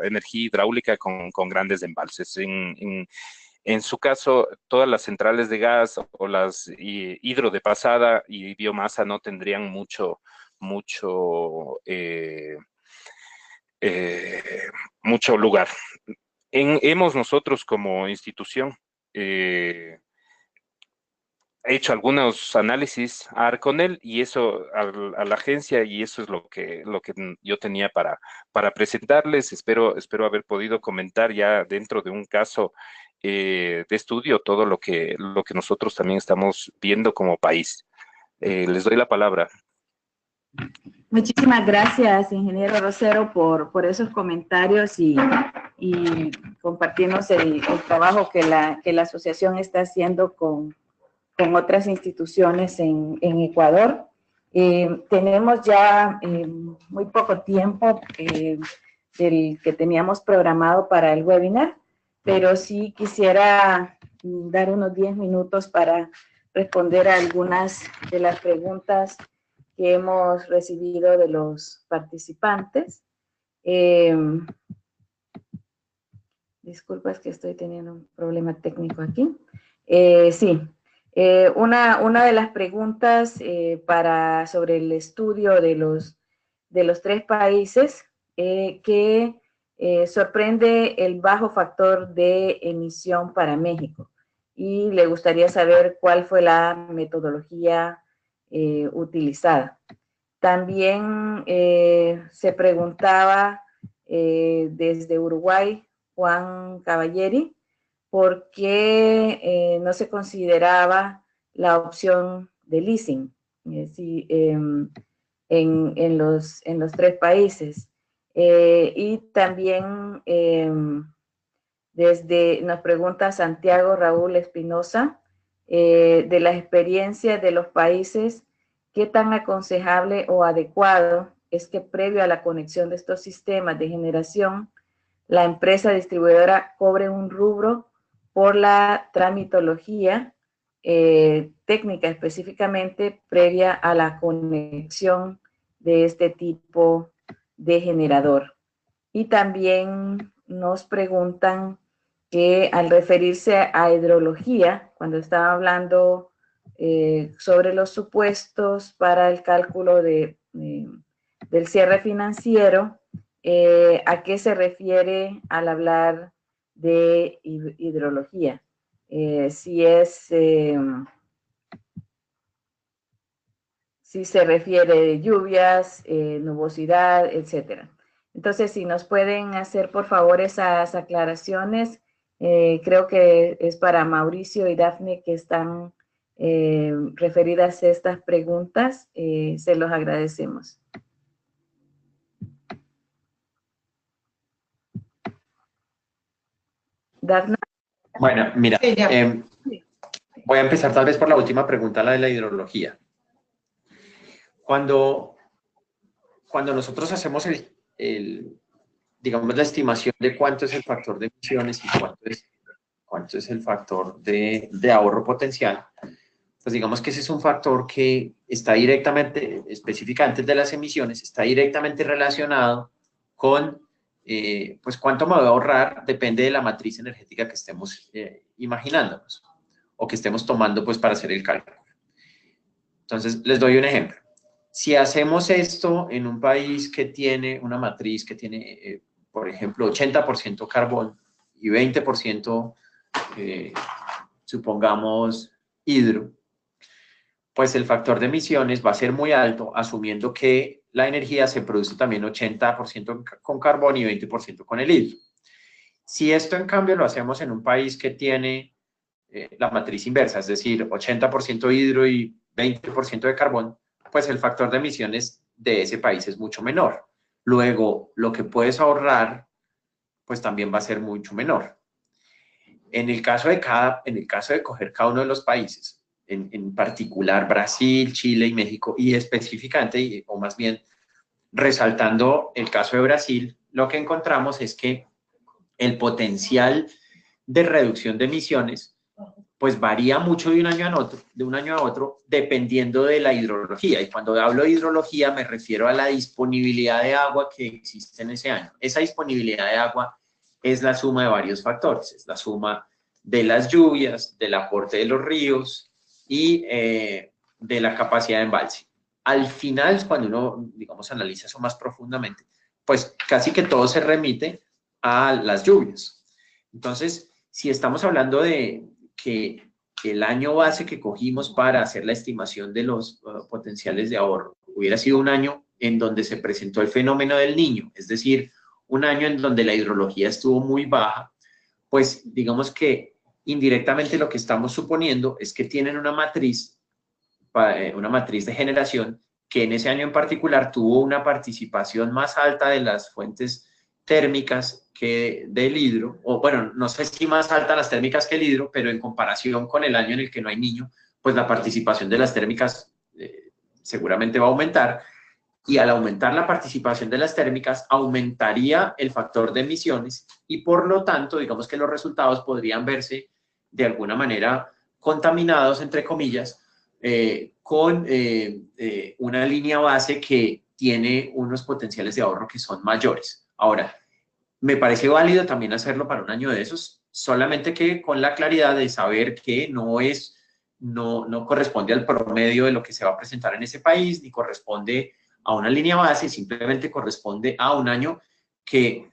energía hidráulica con grandes embalses. En su caso, todas las centrales de gas o las hidro de pasada y biomasa no tendrían mucho lugar. Hemos nosotros como institución hecho algunos análisis a Arconel y eso a la agencia, y eso es lo que yo tenía para presentarles. Espero haber podido comentar ya dentro de un caso de estudio todo lo que nosotros también estamos viendo como país. Les doy la palabra. Muchísimas gracias, ingeniero Rosero, por esos comentarios y compartirnos el trabajo que la asociación está haciendo con otras instituciones en Ecuador. Tenemos ya muy poco tiempo del que teníamos programado para el webinar, pero sí quisiera dar unos 10 minutos para responder a algunas de las preguntas que hemos recibido de los participantes. Disculpas que estoy teniendo un problema técnico aquí. Sí. Una de las preguntas sobre el estudio de los 3 países que sorprende el bajo factor de emisión para México, y le gustaría saber cuál fue la metodología utilizada. También se preguntaba desde Uruguay, Juan Caballeri, ¿por qué no se consideraba la opción de leasing en los 3 países? Y también nos pregunta Santiago Raúl Espinosa, de las experiencias de los países, ¿qué tan aconsejable o adecuado es que previo a la conexión de estos sistemas de generación, la empresa distribuidora cobre un rubro por la tramitología técnica específicamente previa a la conexión de este tipo de generador? Y también nos preguntan que al referirse a hidrología, cuando estaba hablando sobre los supuestos para el cálculo del cierre financiero, ¿a qué se refiere al hablar de hidrología? Si se refiere de lluvias, nubosidad, etcétera. Entonces, si nos pueden hacer, por favor, esas aclaraciones, creo que es para Mauricio y Dafne que están referidas a estas preguntas, se los agradecemos. Dafne. Bueno, mira, voy a empezar tal vez por la última pregunta, la de la hidrología. Cuando nosotros hacemos digamos, la estimación de cuánto es el factor de emisiones y cuánto es el factor de ahorro potencial, pues digamos que ese es un factor que está directamente, específica antes de las emisiones, está directamente relacionado con pues cuánto me voy a ahorrar, depende de la matriz energética que estemos imaginándonos o que estemos tomando pues para hacer el cálculo. Entonces, les doy un ejemplo. Si hacemos esto en un país que tiene una matriz que tiene, por ejemplo, 80% carbón y 20%, supongamos, hidro, pues el factor de emisiones va a ser muy alto, asumiendo que la energía se produce también 80% con carbón y 20% con el hidro. Si esto, en cambio, lo hacemos en un país que tiene la matriz inversa, es decir, 80% hidro y 20% de carbón, pues el factor de emisiones de ese país es mucho menor. Luego, lo que puedes ahorrar, pues también va a ser mucho menor. En el caso de coger cada uno de los países, en particular Brasil, Chile y México, y específicamente, o más bien resaltando el caso de Brasil, lo que encontramos es que el potencial de reducción de emisiones pues varía mucho de un año a otro, dependiendo de la hidrología. Y cuando hablo de hidrología me refiero a la disponibilidad de agua que existe en ese año. Esa disponibilidad de agua es la suma de varios factores, es la suma de las lluvias, del aporte de los ríos y de la capacidad de embalse. Al final, cuando uno, digamos, analiza eso más profundamente, pues casi que todo se remite a las lluvias. Entonces, si estamos hablando de que el año base que cogimos para hacer la estimación de los potenciales de ahorro hubiera sido un año en donde se presentó el fenómeno del Niño, es decir, un año en donde la hidrología estuvo muy baja, pues digamos que indirectamente lo que estamos suponiendo es que tienen una matriz de generación que en ese año en particular tuvo una participación más alta de las fuentes térmicas que del hidro, o bueno, no sé si más alta las térmicas que el hidro, pero en comparación con el año en el que no hay niño, pues la participación de las térmicas seguramente va a aumentar, y al aumentar la participación de las térmicas, aumentaría el factor de emisiones y por lo tanto, digamos que los resultados podrían verse de alguna manera contaminados, entre comillas, con una línea base que tiene unos potenciales de ahorro que son mayores. Ahora, me parece válido también hacerlo para un año de esos, solamente que con la claridad de saber que no corresponde al promedio de lo que se va a presentar en ese país, ni corresponde a una línea base, simplemente corresponde a un año que,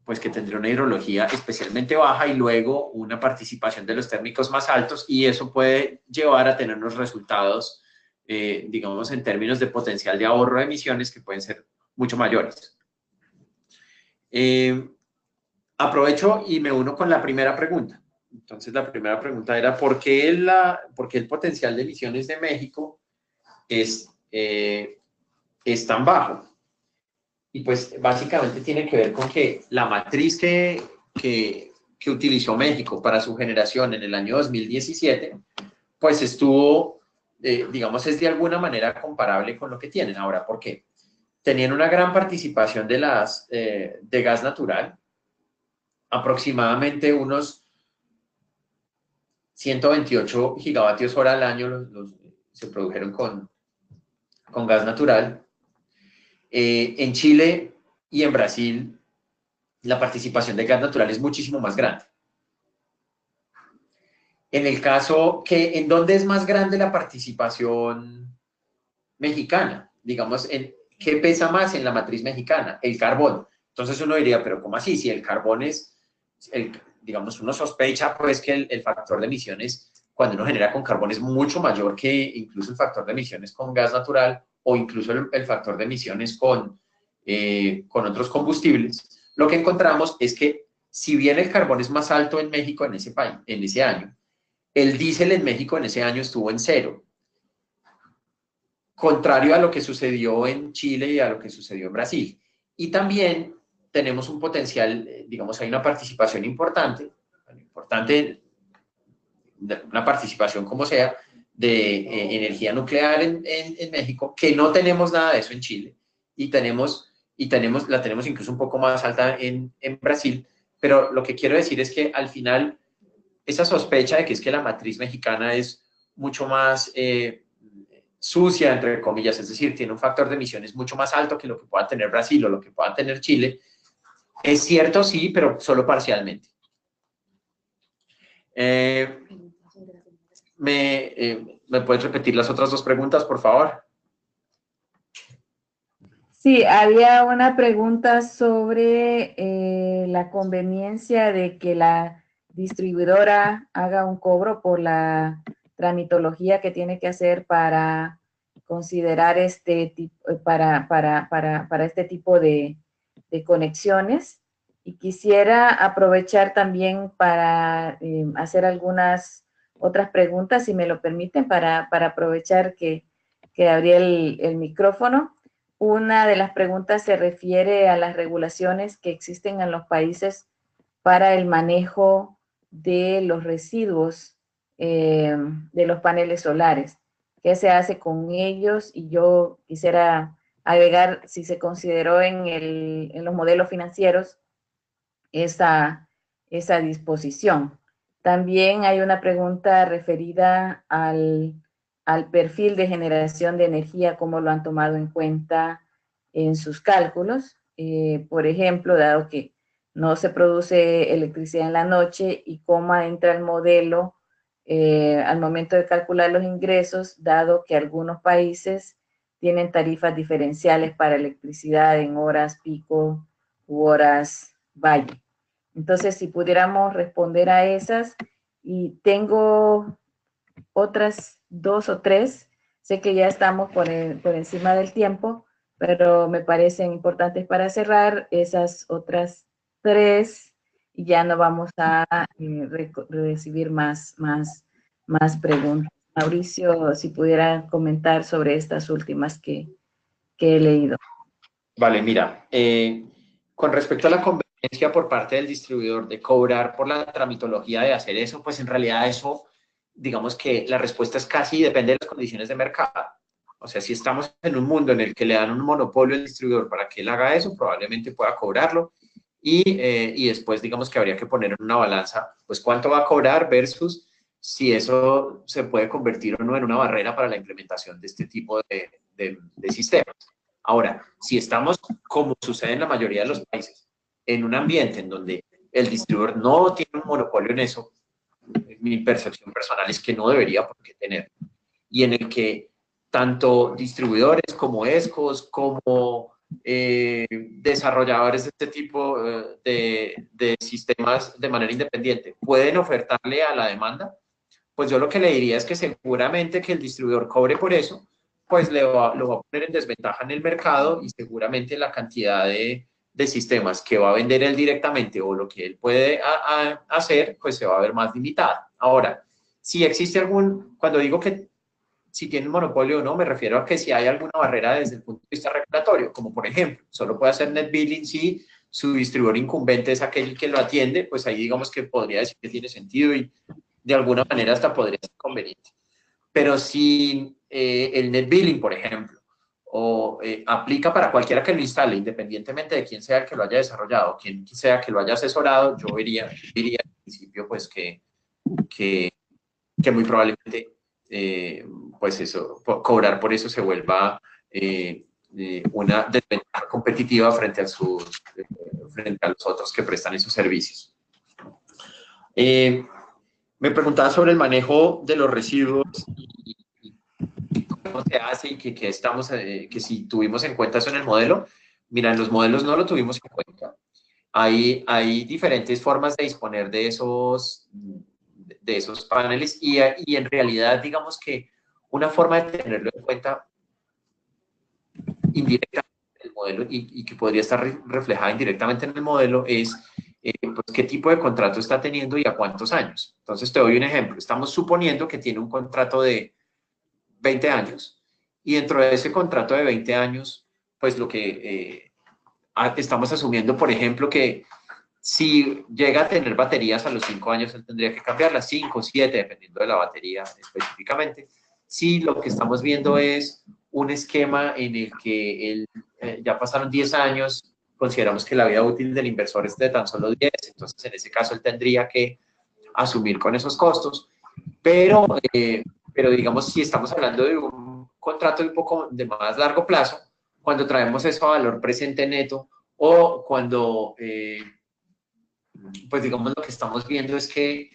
pues que tendría una hidrología especialmente baja y luego una participación de los térmicos más altos, y eso puede llevar a tener unos resultados, digamos, en términos de potencial de ahorro de emisiones que pueden ser mucho mayores. Aprovecho y me uno con la primera pregunta. Entonces, la primera pregunta era, ¿por qué el potencial de emisiones de México es tan bajo? Y pues básicamente tiene que ver con que la matriz que utilizó México para su generación en el año 2017, pues estuvo, digamos, es de alguna manera comparable con lo que tienen. Ahora, ¿por qué? Tenían una gran participación de gas natural, aproximadamente unos 128 gigavatios hora al año se produjeron con gas natural. En Chile y en Brasil, la participación de gas natural es muchísimo más grande. En el caso ¿en dónde es más grande la participación mexicana? Digamos, ¿qué pesa más en la matriz mexicana? El carbón. Entonces uno diría, pero ¿cómo así? Si el carbón digamos, uno sospecha pues que el factor de emisiones cuando uno genera con carbón es mucho mayor que incluso el factor de emisiones con gas natural o incluso el factor de emisiones con otros combustibles. Lo que encontramos es que si bien el carbón es más alto en México en ese año, el diésel en México en ese año estuvo en 0. Contrario a lo que sucedió en Chile y a lo que sucedió en Brasil. Y también tenemos un potencial, digamos, hay una participación importante, una participación como sea, de energía nuclear en México, que no tenemos nada de eso en Chile, y la tenemos incluso un poco más alta en Brasil, pero lo que quiero decir es que al final, esa sospecha de que es que la matriz mexicana es mucho más sucia, entre comillas, es decir, tiene un factor de emisiones mucho más alto que lo que pueda tener Brasil o lo que pueda tener Chile, es cierto, sí, pero solo parcialmente. ¿Me puedes repetir las otras dos preguntas, por favor? Sí, había una pregunta sobre la conveniencia de que la distribuidora haga un cobro por la tramitología que tiene que hacer para considerar este tipo, para este tipo de conexiones. Y quisiera aprovechar también para hacer algunas otras preguntas, si me lo permiten, para aprovechar que abrí el micrófono. Una de las preguntas se refiere a las regulaciones que existen en los países para el manejo de los residuos de los paneles solares. ¿Qué se hace con ellos? Y yo quisiera agregar si se consideró en los modelos financieros esa disposición. También hay una pregunta referida al perfil de generación de energía, cómo lo han tomado en cuenta en sus cálculos. Por ejemplo, dado que no se produce electricidad en la noche y cómo entra el modelo al momento de calcular los ingresos, dado que algunos países tienen tarifas diferenciales para electricidad en horas pico u horas valle. Entonces, si pudiéramos responder a esas, y tengo otras 2 o 3, sé que ya estamos por encima del tiempo, pero me parecen importantes para cerrar esas otras 3 y ya no vamos a recibir más preguntas. Mauricio, si pudiera comentar sobre estas últimas que he leído. Vale, mira, con respecto a la conveniencia por parte del distribuidor de cobrar por la tramitología de hacer eso, pues en realidad eso, digamos que la respuesta es casi depende de las condiciones de mercado. O sea, si estamos en un mundo en el que le dan un monopolio al distribuidor para que él haga eso, probablemente pueda cobrarlo y después digamos que habría que poner en una balanza, pues cuánto va a cobrar versus si eso se puede convertir o no en una barrera para la implementación de este tipo de sistemas. Ahora, si estamos, como sucede en la mayoría de los países, en un ambiente en donde el distribuidor no tiene un monopolio en eso, mi percepción personal es que no debería por qué tener. Y en el que tanto distribuidores como ESCOs, como desarrolladores de este tipo de sistemas de manera independiente pueden ofertarle a la demanda, pues yo lo que le diría es que seguramente que el distribuidor cobre por eso, pues lo va a poner en desventaja en el mercado y seguramente la cantidad de sistemas que va a vender él directamente o lo que él puede hacer, pues se va a ver más limitada. Ahora, si existe cuando digo que si tiene un monopolio o no, me refiero a que si hay alguna barrera desde el punto de vista regulatorio, como por ejemplo, solo puede hacer net billing si su distribuidor incumbente es aquel que lo atiende, pues ahí digamos que podría decir que tiene sentido y de alguna manera hasta podría ser conveniente. Pero si el net billing, por ejemplo, aplica para cualquiera que lo instale, independientemente de quién sea el que lo haya desarrollado, quién sea que lo haya asesorado, yo diría al principio pues que muy probablemente pues eso, cobrar por eso se vuelva una desventaja competitiva frente a los otros que prestan esos servicios. Me preguntaba sobre el manejo de los residuos y cómo se hace y que si tuvimos en cuenta eso en el modelo. Mira, en los modelos no lo tuvimos en cuenta. Hay diferentes formas de disponer de esos paneles y en realidad digamos que una forma de tenerlo en cuenta indirectamente en el modelo y que podría estar reflejada indirectamente en el modelo es pues, qué tipo de contrato está teniendo y a cuántos años. Entonces te doy un ejemplo. Estamos suponiendo que tiene un contrato de 20 años y dentro de ese contrato de 20 años pues lo que estamos asumiendo, por ejemplo, que si llega a tener baterías a los 5 años, él tendría que cambiarlas, 5 o 7, dependiendo de la batería específicamente. Si lo que estamos viendo es un esquema en el que ya pasaron 10 años, consideramos que la vida útil del inversor es de tan solo 10, entonces en ese caso él tendría que asumir con esos costos, pero digamos, si estamos hablando de un contrato un poco de más largo plazo, cuando traemos eso a valor presente neto o cuando pues digamos lo que estamos viendo es que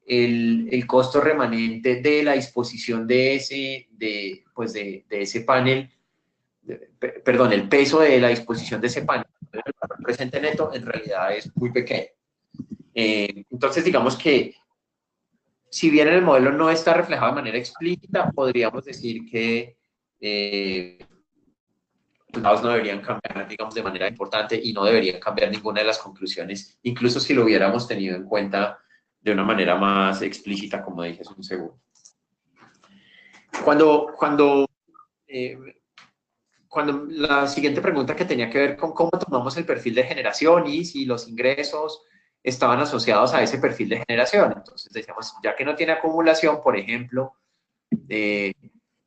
el costo remanente de la disposición de ese panel, perdón, el peso de la disposición de ese panel, el valor presente neto, en realidad es muy pequeño. Entonces, digamos que si bien en el modelo no está reflejado de manera explícita, podríamos decir que los lados no deberían cambiar, digamos, de manera importante y no deberían cambiar ninguna de las conclusiones, incluso si lo hubiéramos tenido en cuenta de una manera más explícita, como dije hace un segundo. Cuando la siguiente pregunta que tenía que ver con cómo tomamos el perfil de generación y si los ingresos estaban asociados a ese perfil de generación. Entonces decíamos, ya que no tiene acumulación, por ejemplo,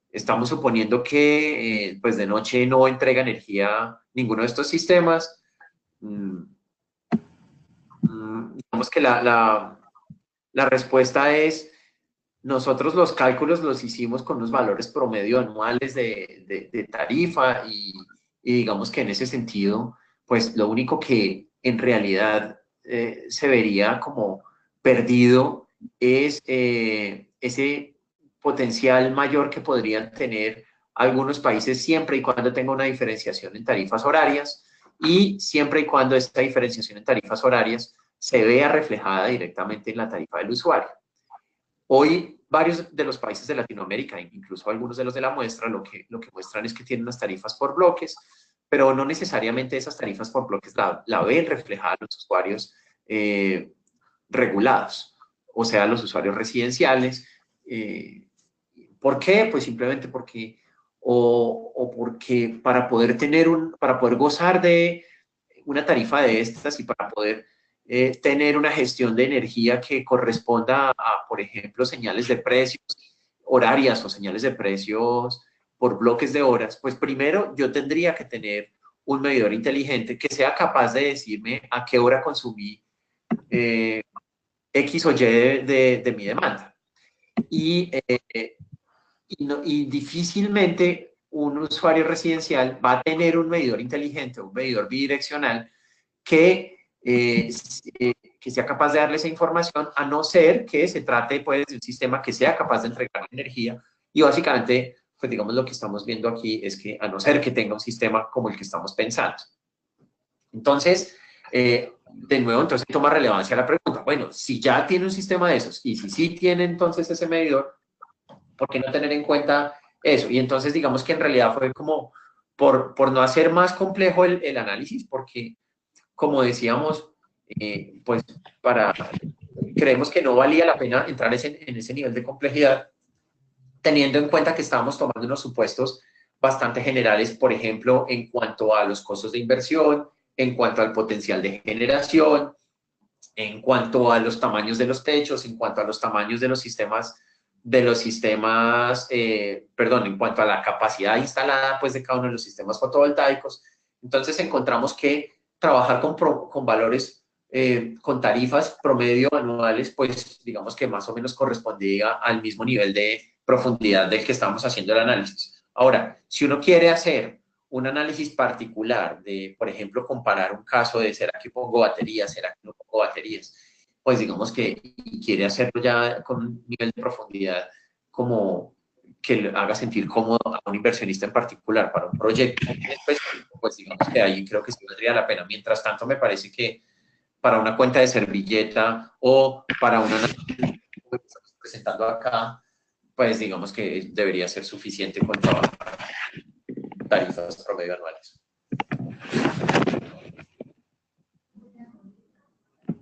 estamos suponiendo que pues de noche no entrega energía ninguno de estos sistemas. Digamos que la respuesta es, nosotros los cálculos los hicimos con unos valores promedio anuales de tarifa y digamos que en ese sentido, pues lo único que en realidad se vería como perdido es ese potencial mayor que podrían tener algunos países siempre y cuando tenga una diferenciación en tarifas horarias y siempre y cuando esta diferenciación en tarifas horarias se vea reflejada directamente en la tarifa del usuario. Hoy, varios de los países de Latinoamérica, incluso algunos de los de la muestra, lo que muestran es que tienen unas tarifas por bloques, pero no necesariamente esas tarifas por bloques la ven reflejada los usuarios regulados, o sea, los usuarios residenciales. ¿Por qué? Pues simplemente porque, porque para poder gozar de una tarifa de estas y para poder tener una gestión de energía que corresponda a, por ejemplo, señales de precios horarias o señales de precios por bloques de horas, pues primero yo tendría que tener un medidor inteligente que sea capaz de decirme a qué hora consumí X o Y de mi demanda. Y difícilmente un usuario residencial va a tener un medidor inteligente, un medidor bidireccional que sea capaz de darle esa información, a no ser que se trate pues, de un sistema que sea capaz de entregar energía. Y básicamente, pues digamos lo que estamos viendo aquí es que a no ser que tenga un sistema como el que estamos pensando. Entonces, de nuevo, entonces toma relevancia la pregunta. Bueno, si ya tiene un sistema de esos y si sí tiene entonces ese medidor, ¿por qué no tener en cuenta eso? Y entonces digamos que en realidad fue como por no hacer más complejo el análisis, porque como decíamos, pues creemos que no valía la pena entrar en ese nivel de complejidad, teniendo en cuenta que estábamos tomando unos supuestos bastante generales, por ejemplo, en cuanto a los costos de inversión, en cuanto al potencial de generación, en cuanto a los tamaños de los techos, en cuanto a los tamaños de los sistemas, en cuanto a la capacidad instalada pues, de cada uno de los sistemas fotovoltaicos. Entonces encontramos que trabajar con valores, con tarifas promedio anuales, pues digamos que más o menos correspondía al mismo nivel de profundidad del que estamos haciendo el análisis. Ahora, si uno quiere hacer un análisis particular de, por ejemplo, comparar un caso de ¿será que pongo baterías? ¿Será que no pongo baterías? Pues digamos que quiere hacerlo ya con un nivel de profundidad como que le haga sentir cómodo a un inversionista en particular para un proyecto específico, pues digamos que ahí creo que sí valdría la pena. Mientras tanto, me parece que para una cuenta de servilleta o para un análisis que estamos presentando acá, pues digamos que debería ser suficiente con trabajar tarifas promedio anuales.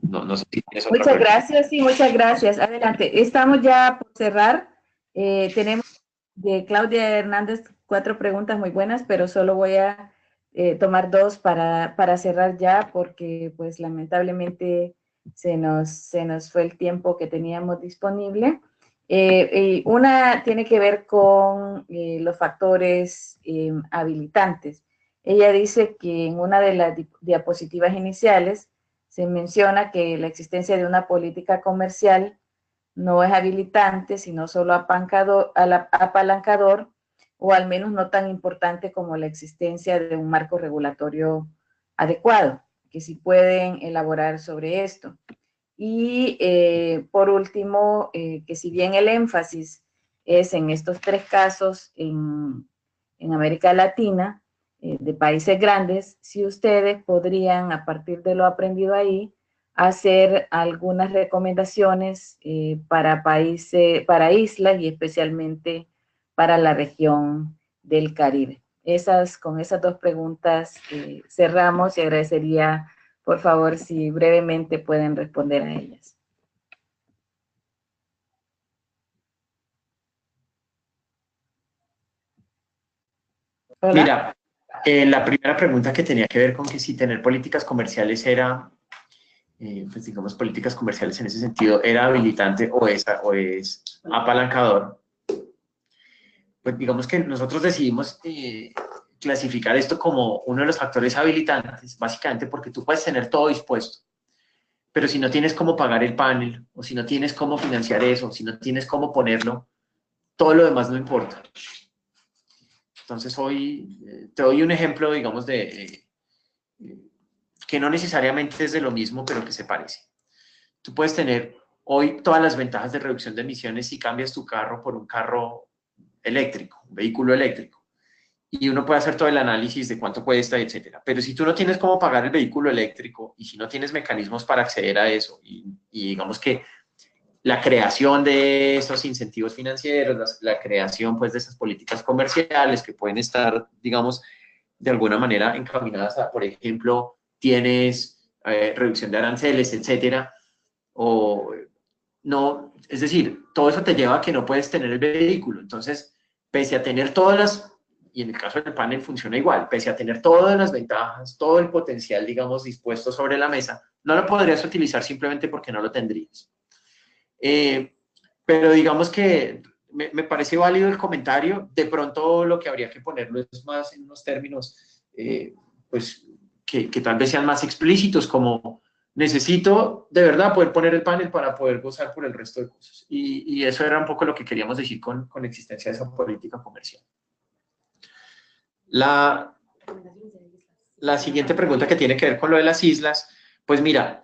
No sé si tienes otra Muchas gracias, sí, muchas gracias. Adelante. Estamos ya por cerrar. Tenemos de Claudia Hernández 4 preguntas muy buenas, pero solo voy a tomar 2 para cerrar ya, porque pues lamentablemente se nos fue el tiempo que teníamos disponible. Una tiene que ver con los factores habilitantes. Ella dice que en una de las diapositivas iniciales se menciona que la existencia de una política comercial no es habilitante, sino solo apalancador, o al menos no tan importante como la existencia de un marco regulatorio adecuado, que sí pueden elaborar sobre esto. Y por último, que si bien el énfasis es en estos 3 casos en América Latina, de países grandes, si ustedes podrían, a partir de lo aprendido ahí, hacer algunas recomendaciones para países, para islas y especialmente para la región del Caribe. Con esas dos preguntas cerramos y agradecería, por favor, si brevemente pueden responder a ellas. Hola. Mira, la primera pregunta que tenía que ver con que si tener políticas comerciales era, pues digamos, políticas comerciales en ese sentido, era habilitante o es apalancador. Pues digamos que nosotros decidimos clasificar esto como uno de los factores habilitantes, básicamente porque tú puedes tener todo dispuesto, pero si no tienes cómo pagar el panel, o si no tienes cómo financiar eso, si no tienes cómo ponerlo, todo lo demás no importa. Entonces hoy te doy un ejemplo, digamos, que no necesariamente es de lo mismo, pero que se parece. Tú puedes tener hoy todas las ventajas de reducción de emisiones si cambias tu carro por un carro eléctrico, un vehículo eléctrico. Y uno puede hacer todo el análisis de cuánto cuesta, etcétera. Pero si tú no tienes cómo pagar el vehículo eléctrico y si no tienes mecanismos para acceder a eso, y digamos que la creación de estos incentivos financieros, la creación pues de esas políticas comerciales que pueden estar, digamos, de alguna manera encaminadas a, por ejemplo, tienes reducción de aranceles, etcétera, o no, es decir, todo eso te lleva a que no puedes tener el vehículo. Entonces, pese a tener todas las, y en el caso del panel funciona igual, pese a tener todas las ventajas, todo el potencial, digamos, dispuesto sobre la mesa, no lo podrías utilizar simplemente porque no lo tendrías. Pero digamos que me parece válido el comentario. De pronto lo que habría que ponerlo es más en unos términos pues que tal vez sean más explícitos, como necesito de verdad poder poner el panel para poder gozar por el resto de cosas. Y eso era un poco lo que queríamos decir con existencia de esa política comercial. La siguiente pregunta que tiene que ver con lo de las islas, pues mira,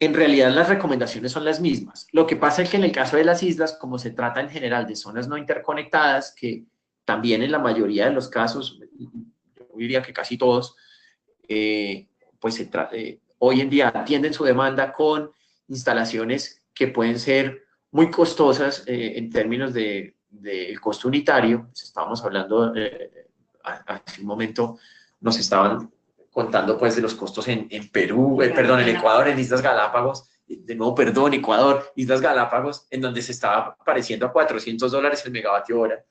en realidad las recomendaciones son las mismas. Lo que pasa es que en el caso de las islas, como se trata en general de zonas no interconectadas, que también en la mayoría de los casos, yo diría que casi todos, pues se trata, hoy en día atienden su demanda con instalaciones que pueden ser muy costosas en términos de costo unitario. Pues estábamos hablando, hace un momento nos estaban contando pues de los costos en Perú, perdón, en Ecuador, en Islas Galápagos, de nuevo, perdón, Ecuador, Islas Galápagos, en donde se estaba pareciendo a $400 el megavatio hora.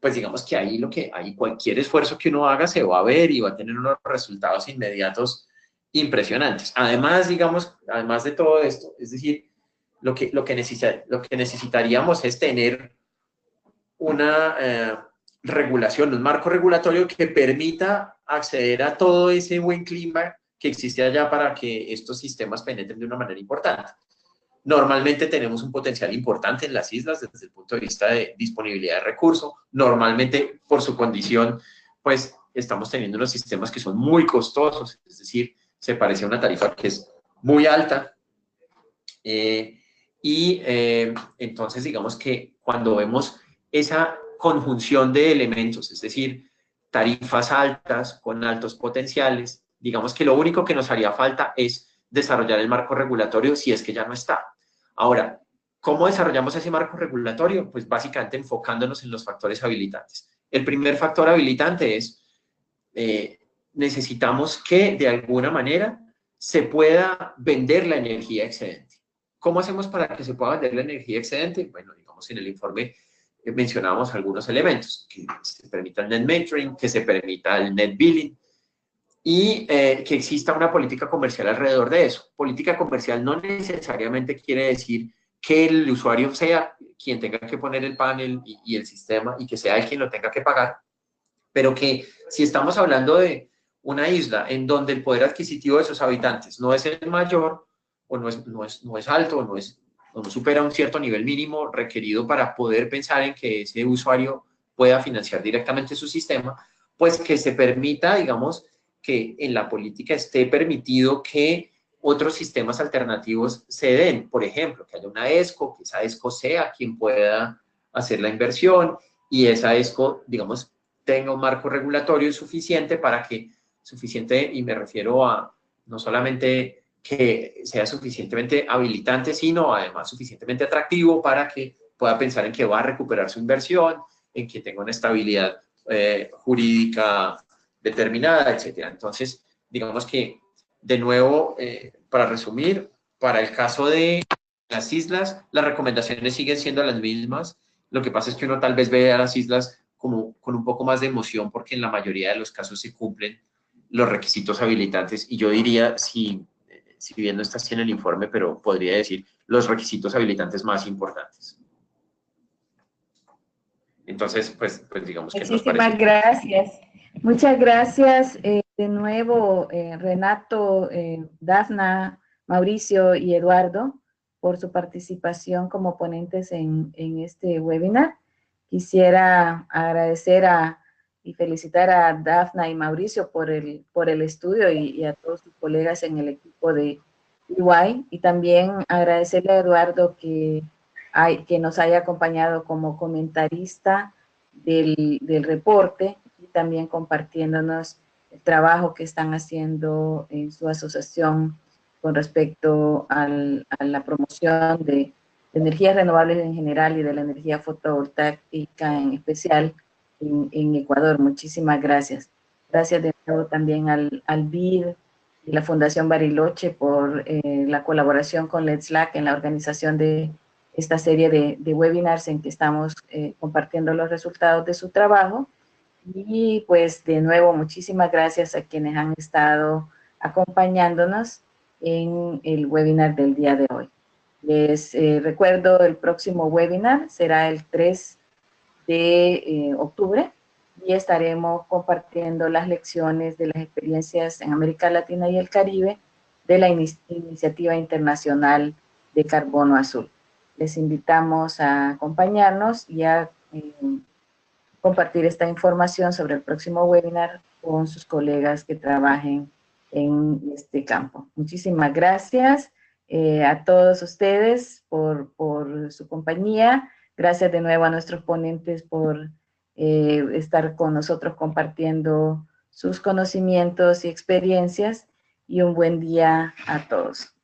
Pues digamos que ahí cualquier esfuerzo que uno haga se va a ver y va a tener unos resultados inmediatos impresionantes. Además, digamos, además de todo esto, es decir, lo que necesitaríamos es tener una regulación, un marco regulatorio que permita acceder a todo ese buen clima que existe allá para que estos sistemas penetren de una manera importante. Normalmente tenemos un potencial importante en las islas desde el punto de vista de disponibilidad de recursos. Normalmente, por su condición, pues estamos teniendo unos sistemas que son muy costosos, es decir, se parece a una tarifa que es muy alta. Entonces, digamos que cuando vemos esa conjunción de elementos, es decir, tarifas altas con altos potenciales, digamos que lo único que nos haría falta es desarrollar el marco regulatorio si es que ya no está. Ahora, ¿cómo desarrollamos ese marco regulatorio? Pues básicamente enfocándonos en los factores habilitantes. El primer factor habilitante es, necesitamos que de alguna manera se pueda vender la energía excedente. ¿Cómo hacemos para que se pueda vender la energía excedente? Bueno, digamos en el informe mencionábamos algunos elementos, que se permita el net metering, que se permita el net billing y que exista una política comercial alrededor de eso. Política comercial no necesariamente quiere decir que el usuario sea quien tenga que poner el panel y el sistema y que sea él quien lo tenga que pagar, pero que si estamos hablando de una isla en donde el poder adquisitivo de sus habitantes no es el mayor, o no es alto, o no supera un cierto nivel mínimo requerido para poder pensar en que ese usuario pueda financiar directamente su sistema, pues que se permita, digamos, que en la política esté permitido que otros sistemas alternativos se den. Por ejemplo, que haya una ESCO, que esa ESCO sea quien pueda hacer la inversión y esa ESCO, digamos, tenga un marco regulatorio suficiente para que, y me refiero a no solamente que sea suficientemente habilitante, sino además suficientemente atractivo para que pueda pensar en que va a recuperar su inversión, en que tenga una estabilidad jurídica determinada, etc. Entonces, digamos que, de nuevo, para resumir, para el caso de las islas, las recomendaciones siguen siendo las mismas. Lo que pasa es que uno tal vez ve a las islas como con un poco más de emoción, porque en la mayoría de los casos se cumplen los requisitos habilitantes. Y yo diría, si bien no está así en el informe, pero podría decir los requisitos habilitantes más importantes. Entonces, pues digamos que nos parece. Muchísimas gracias. Muchas gracias de nuevo, Renato, Dafna, Mauricio y Eduardo, por su participación como ponentes en este webinar. Quisiera agradecer y felicitar a Dafna y Mauricio por el estudio y a todos sus colegas en el equipo de EY, y también agradecerle a Eduardo que nos haya acompañado como comentarista del reporte y también compartiéndonos el trabajo que están haciendo en su asociación con respecto a la promoción de energías renovables en general y de la energía fotovoltaica en especial en Ecuador. Muchísimas gracias. Gracias de nuevo también al BID y la Fundación Bariloche por la colaboración con Let's Lac en la organización de esta serie de webinars en que estamos compartiendo los resultados de su trabajo. Y pues de nuevo, muchísimas gracias a quienes han estado acompañándonos en el webinar del día de hoy. Les recuerdo, el próximo webinar será el 3 de octubre y estaremos compartiendo las lecciones de las experiencias en América Latina y el Caribe de la Iniciativa Internacional de Carbono Azul. Les invitamos a acompañarnos y a compartir esta información sobre el próximo webinar con sus colegas que trabajen en este campo. Muchísimas gracias a todos ustedes por su compañía. Gracias de nuevo a nuestros ponentes por estar con nosotros compartiendo sus conocimientos y experiencias, y un buen día a todos.